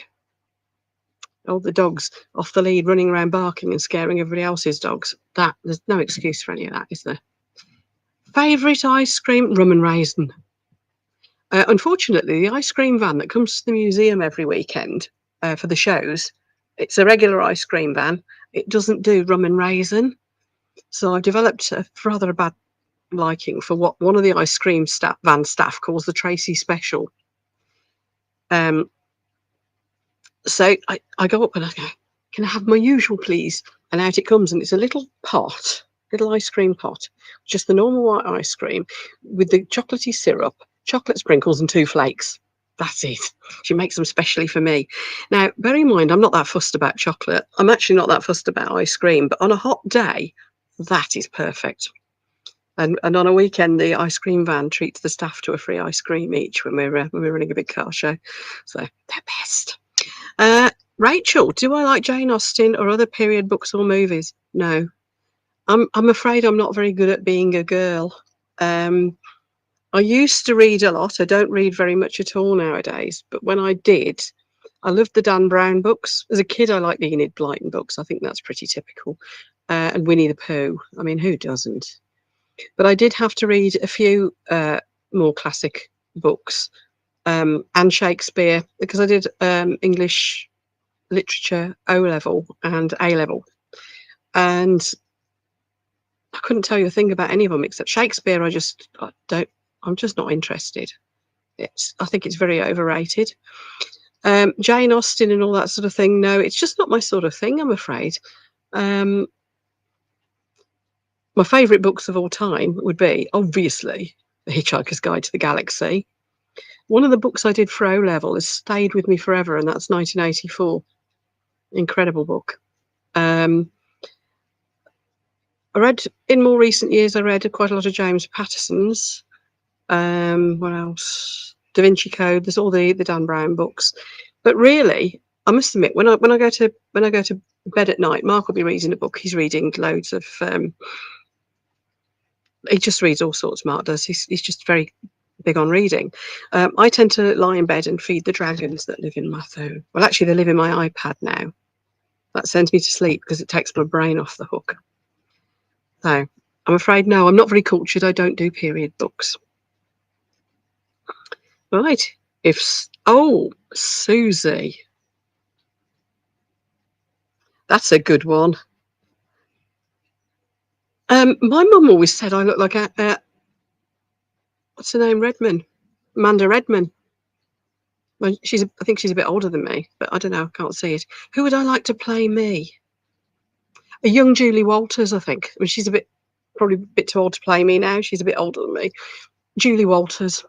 All the dogs off the lead running around barking and scaring everybody else's dogs. There's no excuse for any of that, is there? Favourite ice cream? Rum and raisin. Unfortunately, the ice cream van that comes to the museum every weekend for the shows, it's a regular ice cream van. It doesn't do rum and raisin. So I've developed rather a bad liking for what one of the ice cream van staff calls the Tracey special. So I go up and I go, can I have my usual, please? And out it comes, and it's a little pot, little ice cream pot, just the normal white ice cream with the chocolatey syrup, chocolate sprinkles, and 2 flakes. That's it. She makes them specially for me. Now, bear in mind, I'm not that fussed about chocolate. I'm actually not that fussed about ice cream, but on a hot day, that is perfect. And on a weekend, the ice cream van treats the staff to a free ice cream each when we're running a big car show. So they're best. Rachel, do I like Jane Austen or other period books or movies? No. I'm afraid I'm not very good at being a girl. I used to read a lot. I don't read very much at all nowadays. But when I did, I loved the Dan Brown books. As a kid, I liked the Enid Blyton books. I think that's pretty typical. And Winnie the Pooh. I mean, who doesn't? But I did have to read a few more classic books and Shakespeare, because I did English literature O-level and A-level. And I couldn't tell you a thing about any of them except Shakespeare. I'm just not interested. I think it's very overrated. Jane Austen and all that sort of thing, no, it's just not my sort of thing, I'm afraid. My favourite books of all time would be, obviously, The Hitchhiker's Guide to the Galaxy. One of the books I did for O-level has stayed with me forever, and that's 1984. Incredible book. I read, in more recent years, I read quite a lot of James Patterson's. What else? Da Vinci Code. There's all the Dan Brown books. But really, I must admit, when I go to bed at night, Mark will be reading a book. He's reading loads of. He just reads all sorts. Mark does. He's just very big on reading. I tend to lie in bed and feed the dragons that live in my phone. Well, actually, they live in my iPad now. That sends me to sleep because it takes my brain off the hook. So I'm afraid, no, I'm not very cultured. I don't do period books. Right. Susie. That's a good one. My mum always said I look like what's her name? Redman. Amanda Redman. Well, I think she's a bit older than me, but I don't know. I can't see it. Who would I like to play me? A young Julie Walters, I think. I mean, she's probably a bit too old to play me now. She's a bit older than me. Julie Walters.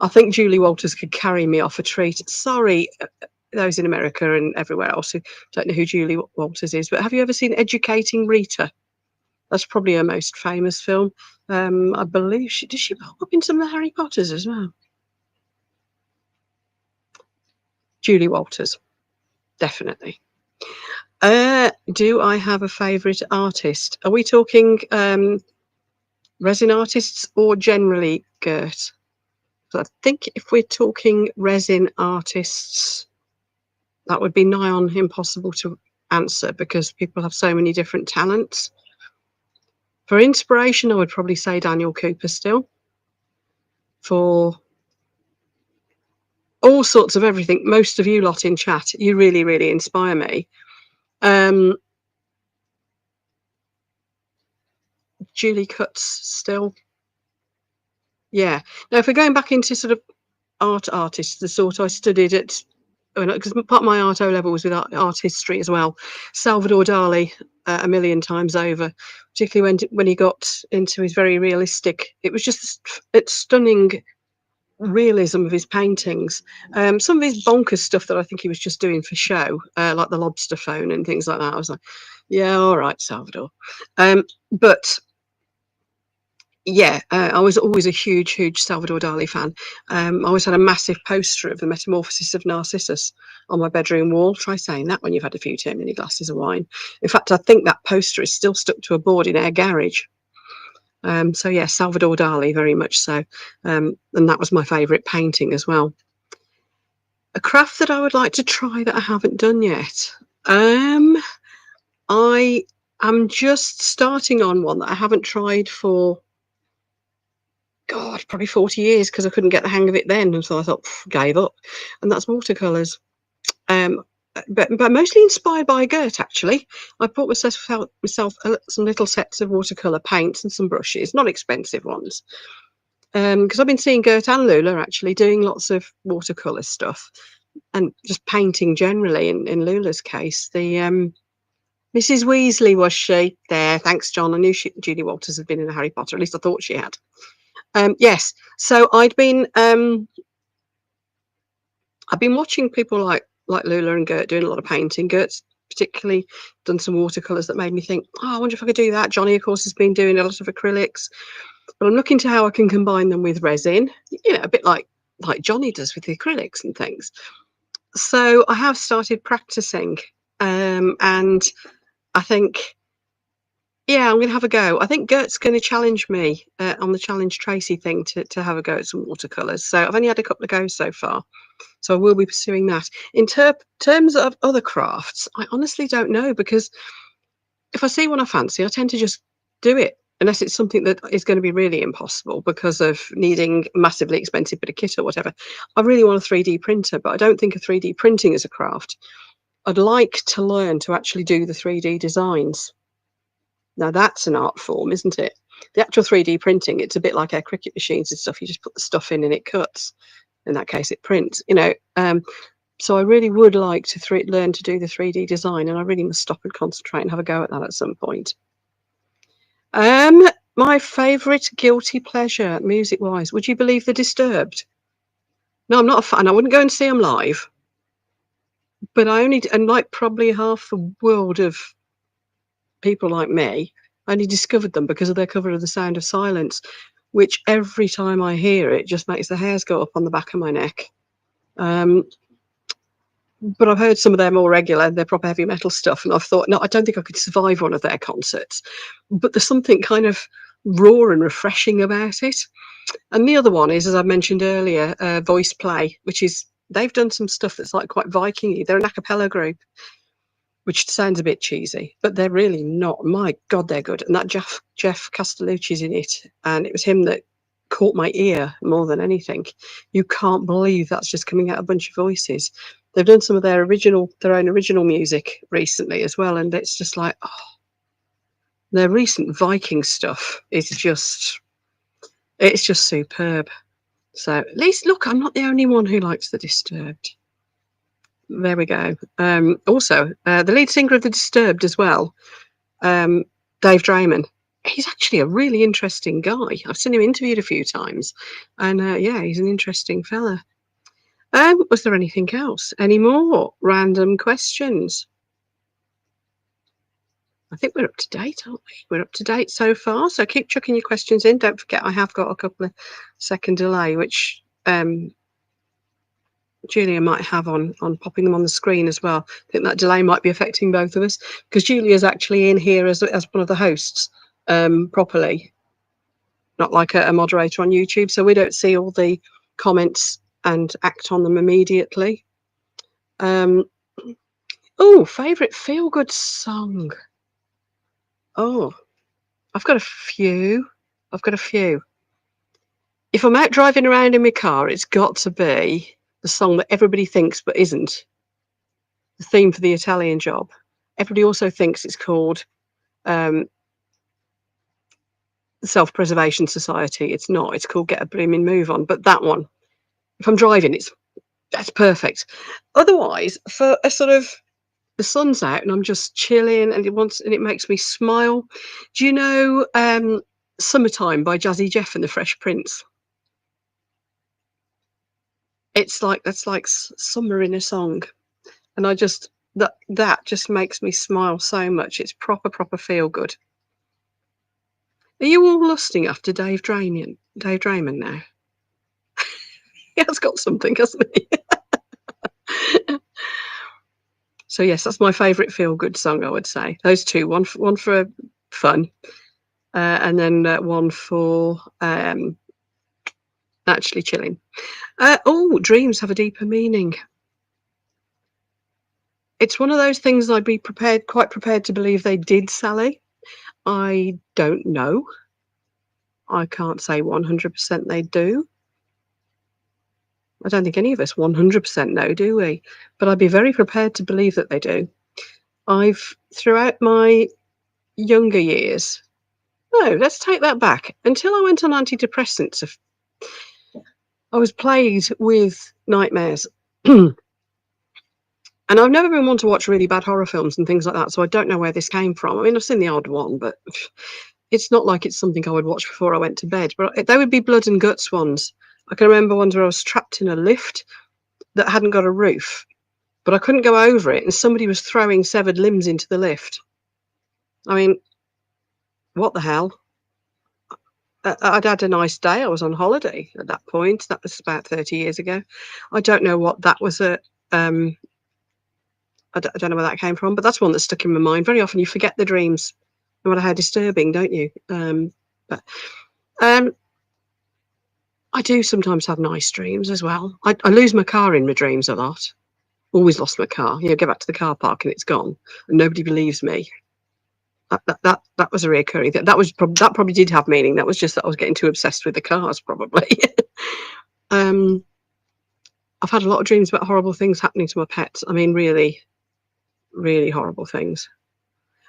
I think Julie Walters could carry me off a treat. Sorry, those in America and everywhere else who don't know who Julie Walters is, but have you ever seen Educating Rita? That's probably her most famous film. I believe did she pop up in some of the Harry Potters as well? Julie Walters, definitely. Do I have a favourite artist? Are we talking resin artists or generally, Gert? So I think if we're talking resin artists, that would be nigh on impossible to answer because people have so many different talents. For inspiration, I would probably say Daniel Cooper still. For all sorts of everything, most of you lot in chat, you really, really inspire me. Julie cuts still. Yeah. Now, if we're going back into sort of artists, the sort I studied at, because part of my art O level was with art history as well. Salvador Dali, a million times over, particularly when he got into his very realistic. It was just it's stunning realism of his paintings. Some of his bonkers stuff that I think he was just doing for show, like the lobster phone and things like that. I was like, yeah, all right, Salvador. But yeah, I was always a huge Salvador Dali fan. I always had a massive poster of the Metamorphosis of Narcissus on my bedroom wall. Try saying that when you've had a few too many glasses of wine. In fact, I think that poster is still stuck to a board in our garage. So yeah, Salvador Dali, very much so. And that was my favourite painting as well. A craft that I would like to try that I haven't done yet. I am just starting on one that I haven't tried for, God, probably 40 years, because I couldn't get the hang of it then. And so I thought, gave up. And that's watercolours. But mostly inspired by Gert, actually. I bought myself some little sets of watercolour paints and some brushes, not expensive ones. Because I've been seeing Gert and Lula actually doing lots of watercolour stuff and just painting generally. In Lula's case, the Mrs. Weasley, was she? There, thanks, John. I knew Julie Walters had been in Harry Potter. At least I thought she had. Yes, so I'd been watching people like Lula and Gert doing a lot of painting. Gert's particularly done some watercolours that made me think, oh, I wonder if I could do that. Johnny, of course, has been doing a lot of acrylics, but I'm looking to how I can combine them with resin, a bit like Johnny does with the acrylics and things. So I have started practicing, and I think, yeah, I'm going to have a go. I think Gert's going to challenge me on the challenge Tracey thing to have a go at some watercolours. So I've only had a couple of goes so far. So I will be pursuing that. In terms of other crafts, I honestly don't know, because if I see one I fancy, I tend to just do it, unless it's something that is going to be really impossible because of needing a massively expensive bit of kit or whatever. I really want a 3D printer, but I don't think of 3D printing as a craft. I'd like to learn to actually do the 3D designs. Now that's an art form, isn't it? The actual 3D printing, it's a bit like our cricket machines and stuff. You just put the stuff in and it cuts. In that case, it prints. So I really would like to learn to do the 3D design, and I really must stop and concentrate and have a go at that at some point. My favourite guilty pleasure, music-wise, would you believe The Disturbed? No, I'm not a fan. I wouldn't go and see them live, but and like probably half the world of people like me, I only discovered them because of their cover of The Sound of Silence, which every time I hear it just makes the hairs go up on the back of my neck. But I've heard some of their more regular, their proper heavy metal stuff, and I've thought, no, I don't think I could survive one of their concerts. But there's something kind of raw and refreshing about it. And the other one is, as I mentioned earlier, Voice Play, which is, they've done some stuff that's like quite Viking-y. They're an a cappella group, which sounds a bit cheesy, but they're really not. My God, they're good. And that Jeff Castellucci's in it, and it was him that caught my ear more than anything. You can't believe that's just coming out a bunch of voices. They've done some of their own original music recently as well, and it's just like, oh, their recent Viking stuff is just superb. So at least, look, I'm not the only one who likes The Disturbed. There we go. Also, the lead singer of The Disturbed as well, Dave Drayman. He's actually a really interesting guy. I've seen him interviewed a few times, and yeah, he's an interesting fella. Was there anything else? Any more random questions? I think we're up to date, aren't we? We're up to date so far. So keep chucking your questions in. Don't forget, I have got a couple of second delay, which Julia might have on popping them on the screen as well. I think that delay might be affecting both of us, because Julia's actually in here as one of the hosts properly, not like a moderator on YouTube. So we don't see all the comments and act on them immediately. Oh, favourite feel-good song. Oh, I've got a few. If I'm out driving around in my car, it's got to be the song that everybody thinks but isn't. The theme for The Italian Job. Everybody also thinks it's called Self-Preservation Society. It's not. It's called Get a Blooming Move On. But that one, if I'm driving, that's perfect. Otherwise, for a sort of the sun's out and I'm just chilling and it makes me smile. Do you know Summertime by Jazzy Jeff and the Fresh Prince? That's like summer in a song, and I just that just makes me smile so much. It's proper feel good. Are you all lusting after Dave Draymond now? He has got something, hasn't he? So yes, that's my favourite feel-good song. I would say those two. One for fun, and then one for actually chilling. Dreams have a deeper meaning. It's one of those things I'd be quite prepared to believe they did, Sally. I don't know. I can't say 100% they do. I don't think any of us 100% know, do we? But I'd be very prepared to believe that they do. Throughout my younger years, no, let's take that back. Until I went on antidepressants, I was plagued with nightmares. And I've never been one to watch really bad horror films and things like that, so I don't know where this came from. I mean, I've seen the odd one, but it's not like it's something I would watch before I went to bed. But they would be blood and guts ones. I can remember ones where I was trapped in a lift that hadn't got a roof, but I couldn't go over it, and somebody was throwing severed limbs into the lift. I mean, what the hell? I'd had a nice day. I was on holiday at that point. That was about 30 years ago. I don't know what that was. I don't know where that came from, but that's one that stuck in my mind. Very often you forget the dreams, no matter how disturbing, don't you? But I do sometimes have nice dreams as well. I lose my car in my dreams a lot. Always lost my car. Go back to the car park and it's gone, and nobody believes me. That was a reoccurring thing. That probably did have meaning. That was just that I was getting too obsessed with the cars, probably. I've had a lot of dreams about horrible things happening to my pets. I mean, really, really horrible things.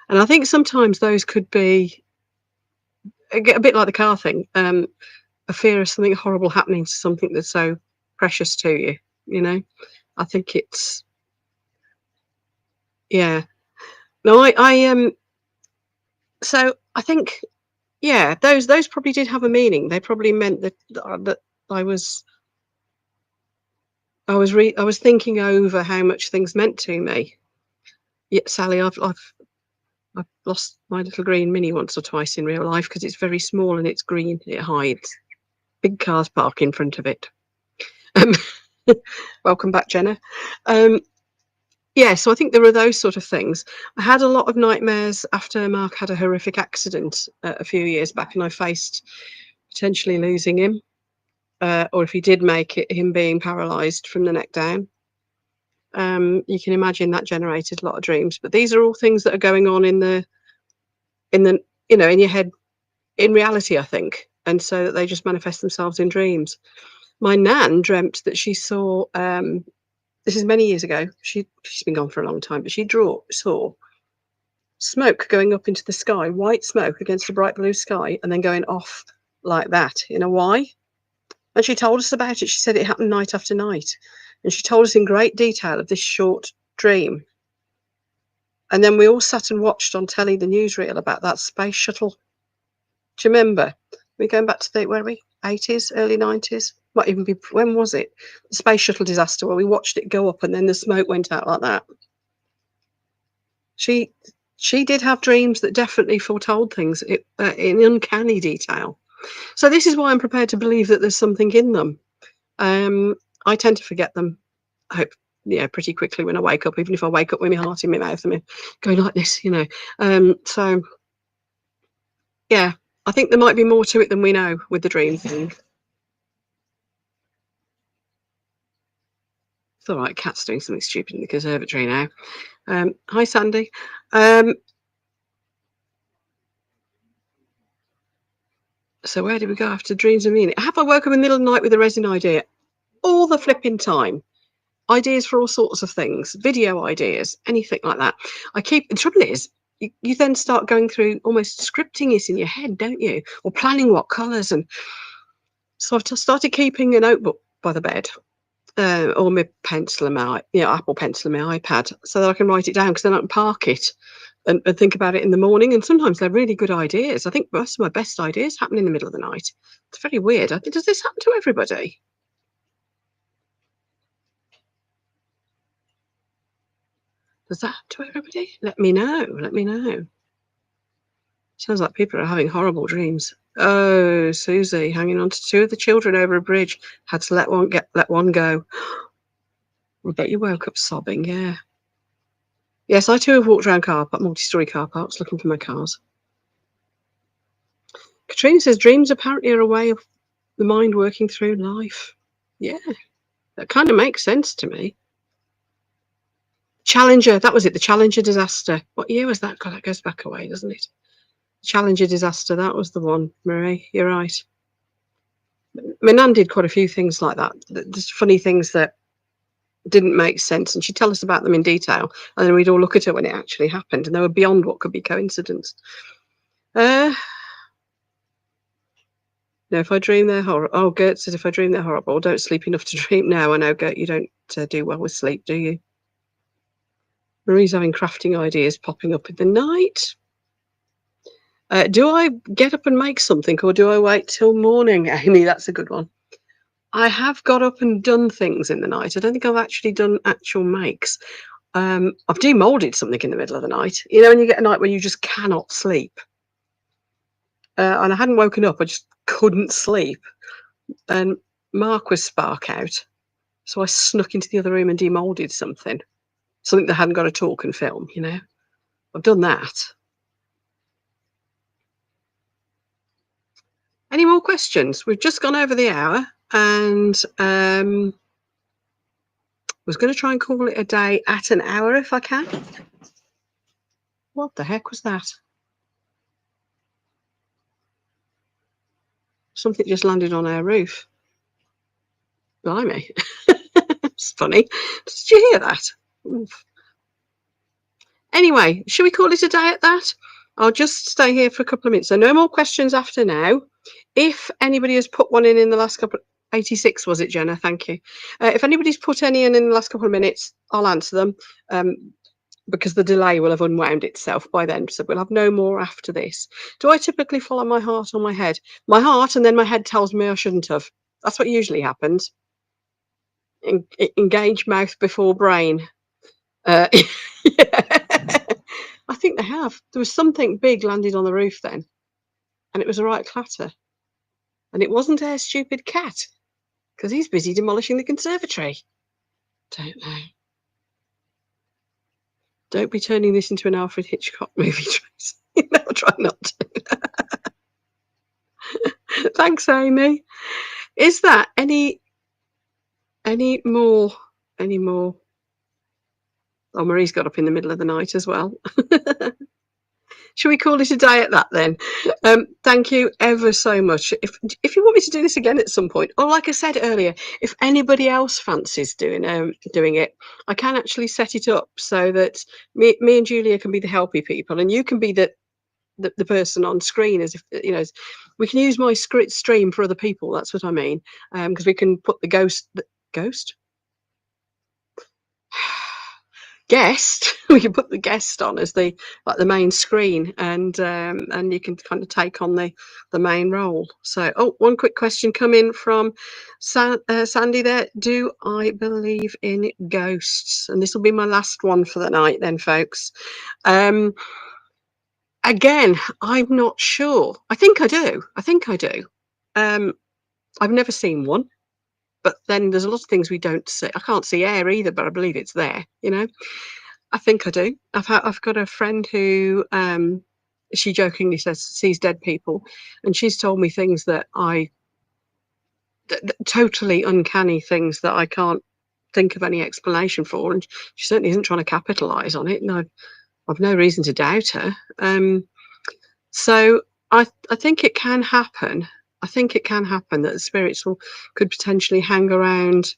And I think sometimes those could be a bit like the car thing. A fear of something horrible happening to something that's so precious to you. I think it's, yeah. No, so I think, yeah, those probably did have a meaning. They probably meant that I was thinking over how much things meant to me. Yeah, Sally, I've lost my little green Mini once or twice in real life because it's very small and it's green. It hides. Big cars park in front of it. Welcome back, Jenna. Yeah, so I think there were those sort of things. I had a lot of nightmares after Mark had a horrific accident a few years back, and I faced potentially losing him, or if he did make it, him being paralysed from the neck down. You can imagine that generated a lot of dreams. But these are all things that are going on in your head, in reality, I think, and so that they just manifest themselves in dreams. My nan dreamt that she saw. This is many years ago. She's been gone for a long time, but she saw smoke going up into the sky, white smoke against a bright blue sky, and then going off like that in a Y. And she told us about it. She said it happened night after night. And she told us in great detail of this short dream. And then we all sat and watched on telly the newsreel about that space shuttle. Do you remember? We're going back to the, where are we? 80s, early 90s? Might even be, when was it? The space shuttle disaster where we watched it go up and then the smoke went out like that. She did have dreams that definitely foretold things in uncanny detail. So this is why I'm prepared to believe that there's something in them. I tend to forget them, I hope, pretty quickly when I wake up, even if I wake up with my heart in my mouth and going like this, So, yeah, I think there might be more to it than we know with the dream thing. It's all right, Kat's doing something stupid in the conservatory now. Hi, Sandy. So where did we go after dreams of meaning? Have I woke up in the middle of the night with a resin idea? All the flipping time. Ideas for all sorts of things, video ideas, anything like that. The trouble is, you then start going through almost scripting it in your head, don't you? Or planning what colours. And so I've started keeping a notebook by the bed, or my pencil and my, Apple Pencil and my iPad, so that I can write it down, because then I can park it and think about it in the morning. And sometimes they're really good ideas. I think most of my best ideas happen in the middle of the night. It's very weird. I think, does this happen to everybody? Does that happen to everybody? Let me know. Let me know. Sounds like people are having horrible dreams. Oh, Susie, hanging on to two of the children over a bridge, had to let one go. I bet you woke up sobbing. Yeah. Yes, I too have walked around multi-story car parks looking for my cars. Katrina says dreams apparently are a way of the mind working through life. Yeah, that kind of makes sense to me. Challenger, that was it, the Challenger disaster. What year was that? God, that goes back away, doesn't it? Challenger disaster, that was the one, Marie. You're right. My nan did quite a few things like that. Just funny things that didn't make sense, and she'd tell us about them in detail, and then we'd all look at it when it actually happened, and they were beyond what could be coincidence. No, if I dream they're horrible. Oh, Gert said, if I dream they're horrible, don't sleep enough to dream. No, I know, Gert, you don't do well with sleep, do you? Marie's having crafting ideas popping up in the night. Do I get up and make something, or do I wait till morning, Amy? That's a good one. I have got up and done things in the night. I don't think I've actually done actual makes. I've demolded something in the middle of the night. You know, when you get a night where you just cannot sleep. And I hadn't woken up. I just couldn't sleep. And Mark was spark out. So I snuck into the other room and demolded something that hadn't got to talk and film, you know. I've done that. Any more questions? We've just gone over the hour, and was going to try and call it a day at an hour if I can. What the heck was that? Something just landed on our roof. Blimey. It's funny. Did you hear that? Oof. Anyway, should we call it a day at that? I'll just stay here for a couple of minutes. So no more questions after now. If anybody has put one in the last couple, 86 was it, Jenna? Thank you. If anybody's put any in the last couple of minutes, I'll answer them, because the delay will have unwound itself by then. So we'll have no more after this. Do I typically follow my heart or my head? My heart, and then my head tells me I shouldn't have. That's what usually happens. Engage mouth before brain. Yeah. I think they have. There was something big landed on the roof then, and it was a right clatter. And it wasn't our stupid cat, because he's busy demolishing the conservatory. Don't know. Don't be turning this into an Alfred Hitchcock movie, Tracy. No, I'll try not to. Thanks, Amy. Is that any more? Any more? Oh, Marie's got up in the middle of the night as well. Shall we call it a day at that then? Thank you ever so much. If you want me to do this again at some point, or like I said earlier, if anybody else fancies doing it, I can actually set it up so that me and Julia can be the helpy people, and you can be the person on screen, as if, you know, we can use my script stream for other people. That's what I mean, because we can put the ghost guest we can put the guest on as the main screen, and you can kind of take on the main role. So, one quick question come in from Sandy there. Do I believe in ghosts? And this will be my last one for the night then, folks. Again, I'm not sure. I think I do. I've never seen one, but then there's a lot of things we don't see. I can't see air either, but I believe it's there, you know. I think I do. I've got a friend who she jokingly says sees dead people, and she's told me things that totally uncanny things that I can't think of any explanation for, and she certainly isn't trying to capitalize on it, and I've no reason to doubt her. So I think it can happen. I think it can happen that the spirits could potentially hang around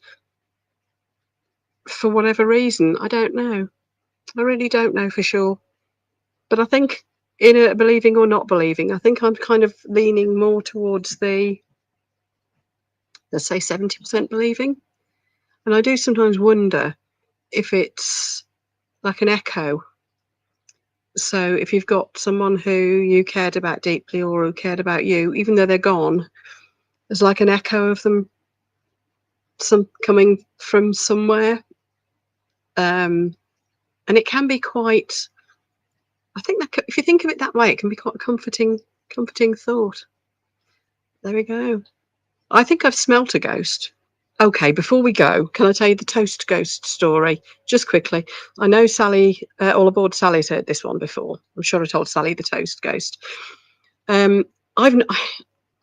for whatever reason. I don't know. I really don't know for sure. But I think in a believing or not believing, I think I'm kind of leaning more towards the, let's say, 70% believing. And I do sometimes wonder if it's like an echo. So if you've got someone who you cared about deeply or who cared about you, even though they're gone, there's like an echo of them coming from somewhere. And it can be quite, I think that if you think of it that way, it can be quite a comforting thought. There we go. I think I've smelt a ghost. Okay, before we go, can I tell you the toast ghost story? Just quickly. I know Sally, all aboard Sally's heard this one before. I'm sure I told Sally the toast ghost. Um, I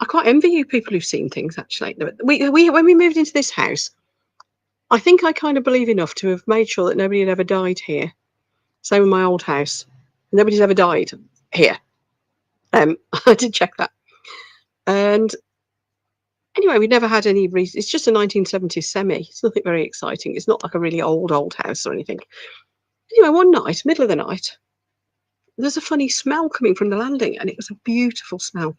quite envy you people who've seen things, actually. We when we moved into this house, I think I kind of believe enough to have made sure that nobody had ever died here. Same in my old house. Nobody's ever died here. I did check that. And anyway, we never had any reason. It's just a 1970s semi. It's nothing very exciting. It's not like a really old house or anything. Anyway, one night, middle of the night, there's a funny smell coming from the landing, and it was a beautiful smell.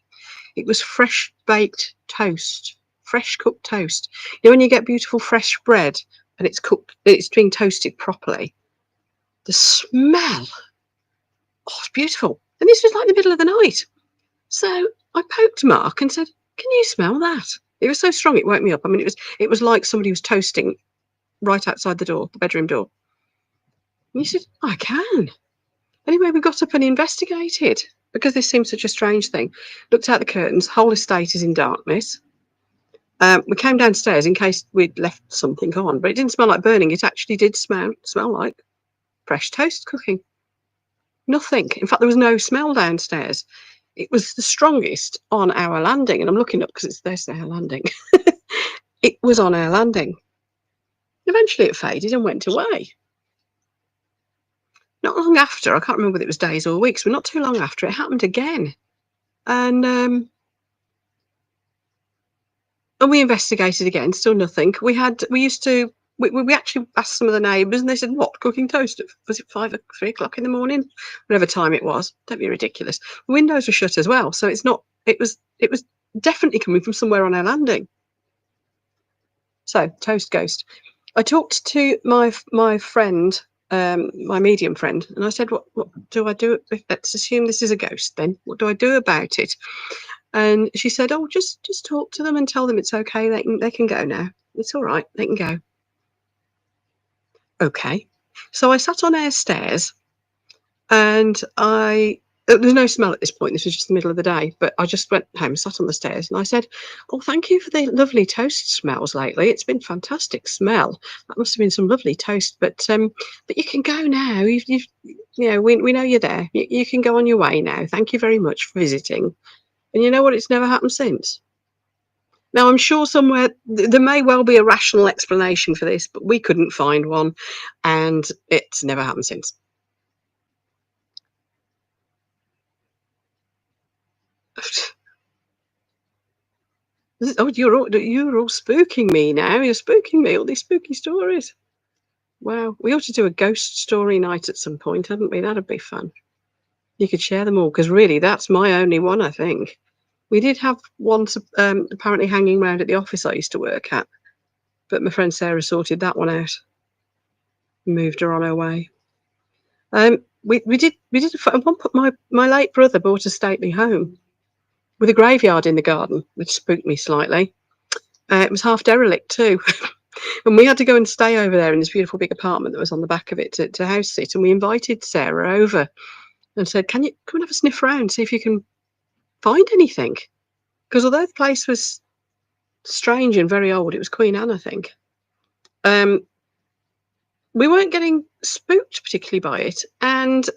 It was fresh baked toast, fresh cooked toast. You know, when you get beautiful fresh bread and it's cooked, it's being toasted properly. The smell, oh, it's beautiful. And this was like the middle of the night. So I poked Mark and said, "Can you smell that?" It was so strong it woke me up. I mean, it was like somebody was toasting right outside the door, the bedroom door. And he said, "I can." Anyway, we got up and investigated because this seemed such a strange thing. Looked out the curtains, whole estate is in darkness. We came downstairs in case we'd left something on, but it didn't smell like burning. It actually did smell like fresh toast cooking. Nothing. In fact, there was no smell downstairs. It was the strongest on our landing, and I'm looking up because there's our landing. It was on our landing. Eventually, it faded and went away. Not long after, I can't remember whether it was days or weeks, but not too long after, it happened again. And we investigated again, still nothing. We actually asked some of the neighbours, and they said, "What, cooking toast? Was it 3 o'clock in the morning? Whatever time it was. Don't be ridiculous." The windows were shut as well, so it was definitely coming from somewhere on our landing. So, toast ghost. I talked to my friend, my medium friend, and I said, "What do I do? Let's assume this is a ghost. Then what do I do about it?" And she said, "Oh, just talk to them and tell them it's okay. They can go now. It's all right. They can go." Okay. So I sat on our stairs, and there's no smell at this point. This was just the middle of the day, but I just went home, sat on the stairs, and I said, "Oh, thank you for the lovely toast smells lately. It's been fantastic smell. That must have been some lovely toast. But you can go now. We know you're there. You can go on your way now. Thank you very much for visiting." And you know what? It's never happened since. Now, I'm sure somewhere there may well be a rational explanation for this, but we couldn't find one, and it's never happened since. Oh, you're all spooking me now. You're spooking me, all these spooky stories. Wow, we ought to do a ghost story night at some point, hadn't we? That'd be fun. You could share them all, because really, that's my only one, I think. We did have one apparently hanging around at the office I used to work at, but my friend Sarah sorted that one out, moved her on her way. We did at one point. My late brother bought a stately home with a graveyard in the garden, which spooked me slightly. It was half derelict too, and we had to go and stay over there in this beautiful big apartment that was on the back of it to house sit. And we invited Sarah over and said, "Can you come and have a sniff around, see if you can find anything?" Because although the place was strange and very old, it was Queen Anne, I think. We weren't getting spooked particularly by it, and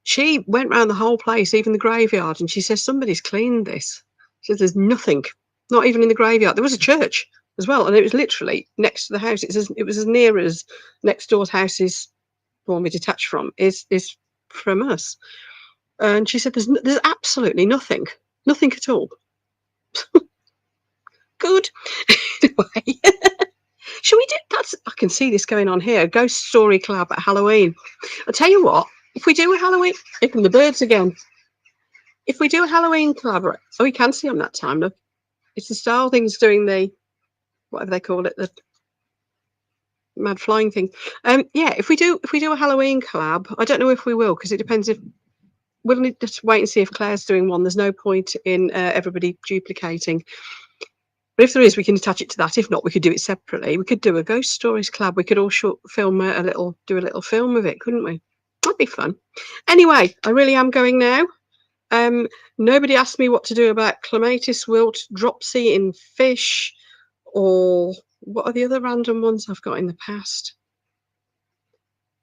she went round the whole place, even the graveyard, and she says, "Somebody's cleaned this." She says, "There's nothing, not even in the graveyard." There was a church as well, and it was literally next to the house. It was as near as next door's house is, the one we detached from, is from us. And she said, "There's absolutely nothing at all." Good. Anyway, shall we do? I can see this going on here. A ghost story club at Halloween. I'll tell you what. If we do a Halloween, here come the birds again. If we do a Halloween collaborate, oh, you can see them that time. Look, it's the Starlings doing the whatever they call it, the mad flying thing. Yeah, if we do a Halloween collab, I don't know if we will because it depends if we'll need to wait and see if Claire's doing one. There's no point in everybody duplicating. But if there is, we can attach it to that. If not, we could do it separately. We could do a ghost stories collab. We could all film do a little film of it, couldn't we? That'd be fun. Anyway, I really am going now. Nobody asked me what to do about clematis wilt, dropsy in fish, or what are the other random ones I've got in the past?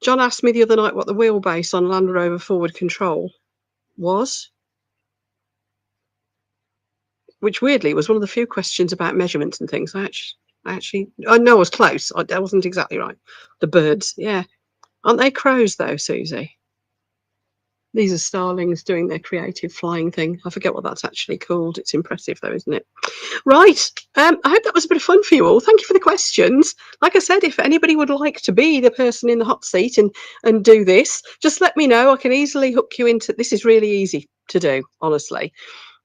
John asked me the other night what the wheelbase on Land Rover forward control was, which weirdly was one of the few questions about measurements and things. I know I was close. I wasn't exactly right. The birds, yeah. Aren't they crows though, Susie? These are starlings doing their creative flying thing. I forget what that's actually called. It's impressive though, isn't it? Right. I hope that was a bit of fun for you all. Thank you for the questions. Like I said, if anybody would like to be the person in the hot seat and do this, just let me know. I can easily hook you into. This is really easy to do, honestly.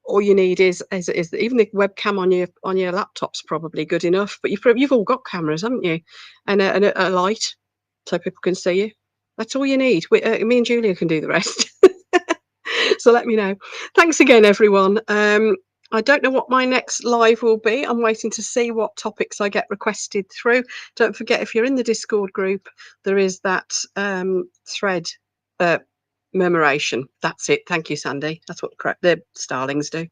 All you need is even the webcam on your laptop's probably good enough. But you've all got cameras, haven't you? And a light so people can see you. That's all you need. Me and Julia can do the rest. So let me know. Thanks again, everyone. I don't know what my next live will be. I'm waiting to see what topics I get requested through. Don't forget, if you're in the Discord group, there is that thread memoration. That's it. Thank you, Sandy. That's what the starlings do.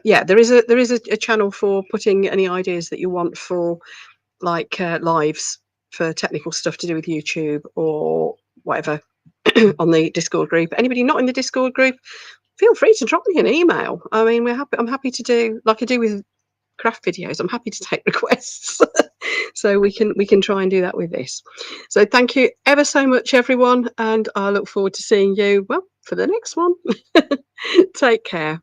Yeah, there is a channel for putting any ideas that you want for like lives for technical stuff to do with YouTube or whatever on the Discord group. Anybody not in the Discord group, feel free to drop me an email. I mean, I'm happy to do like I do with craft videos. I'm happy to take requests. So we can try and do that with this. So thank you ever so much, everyone, and I look forward to seeing you, well, for the next one. Take care.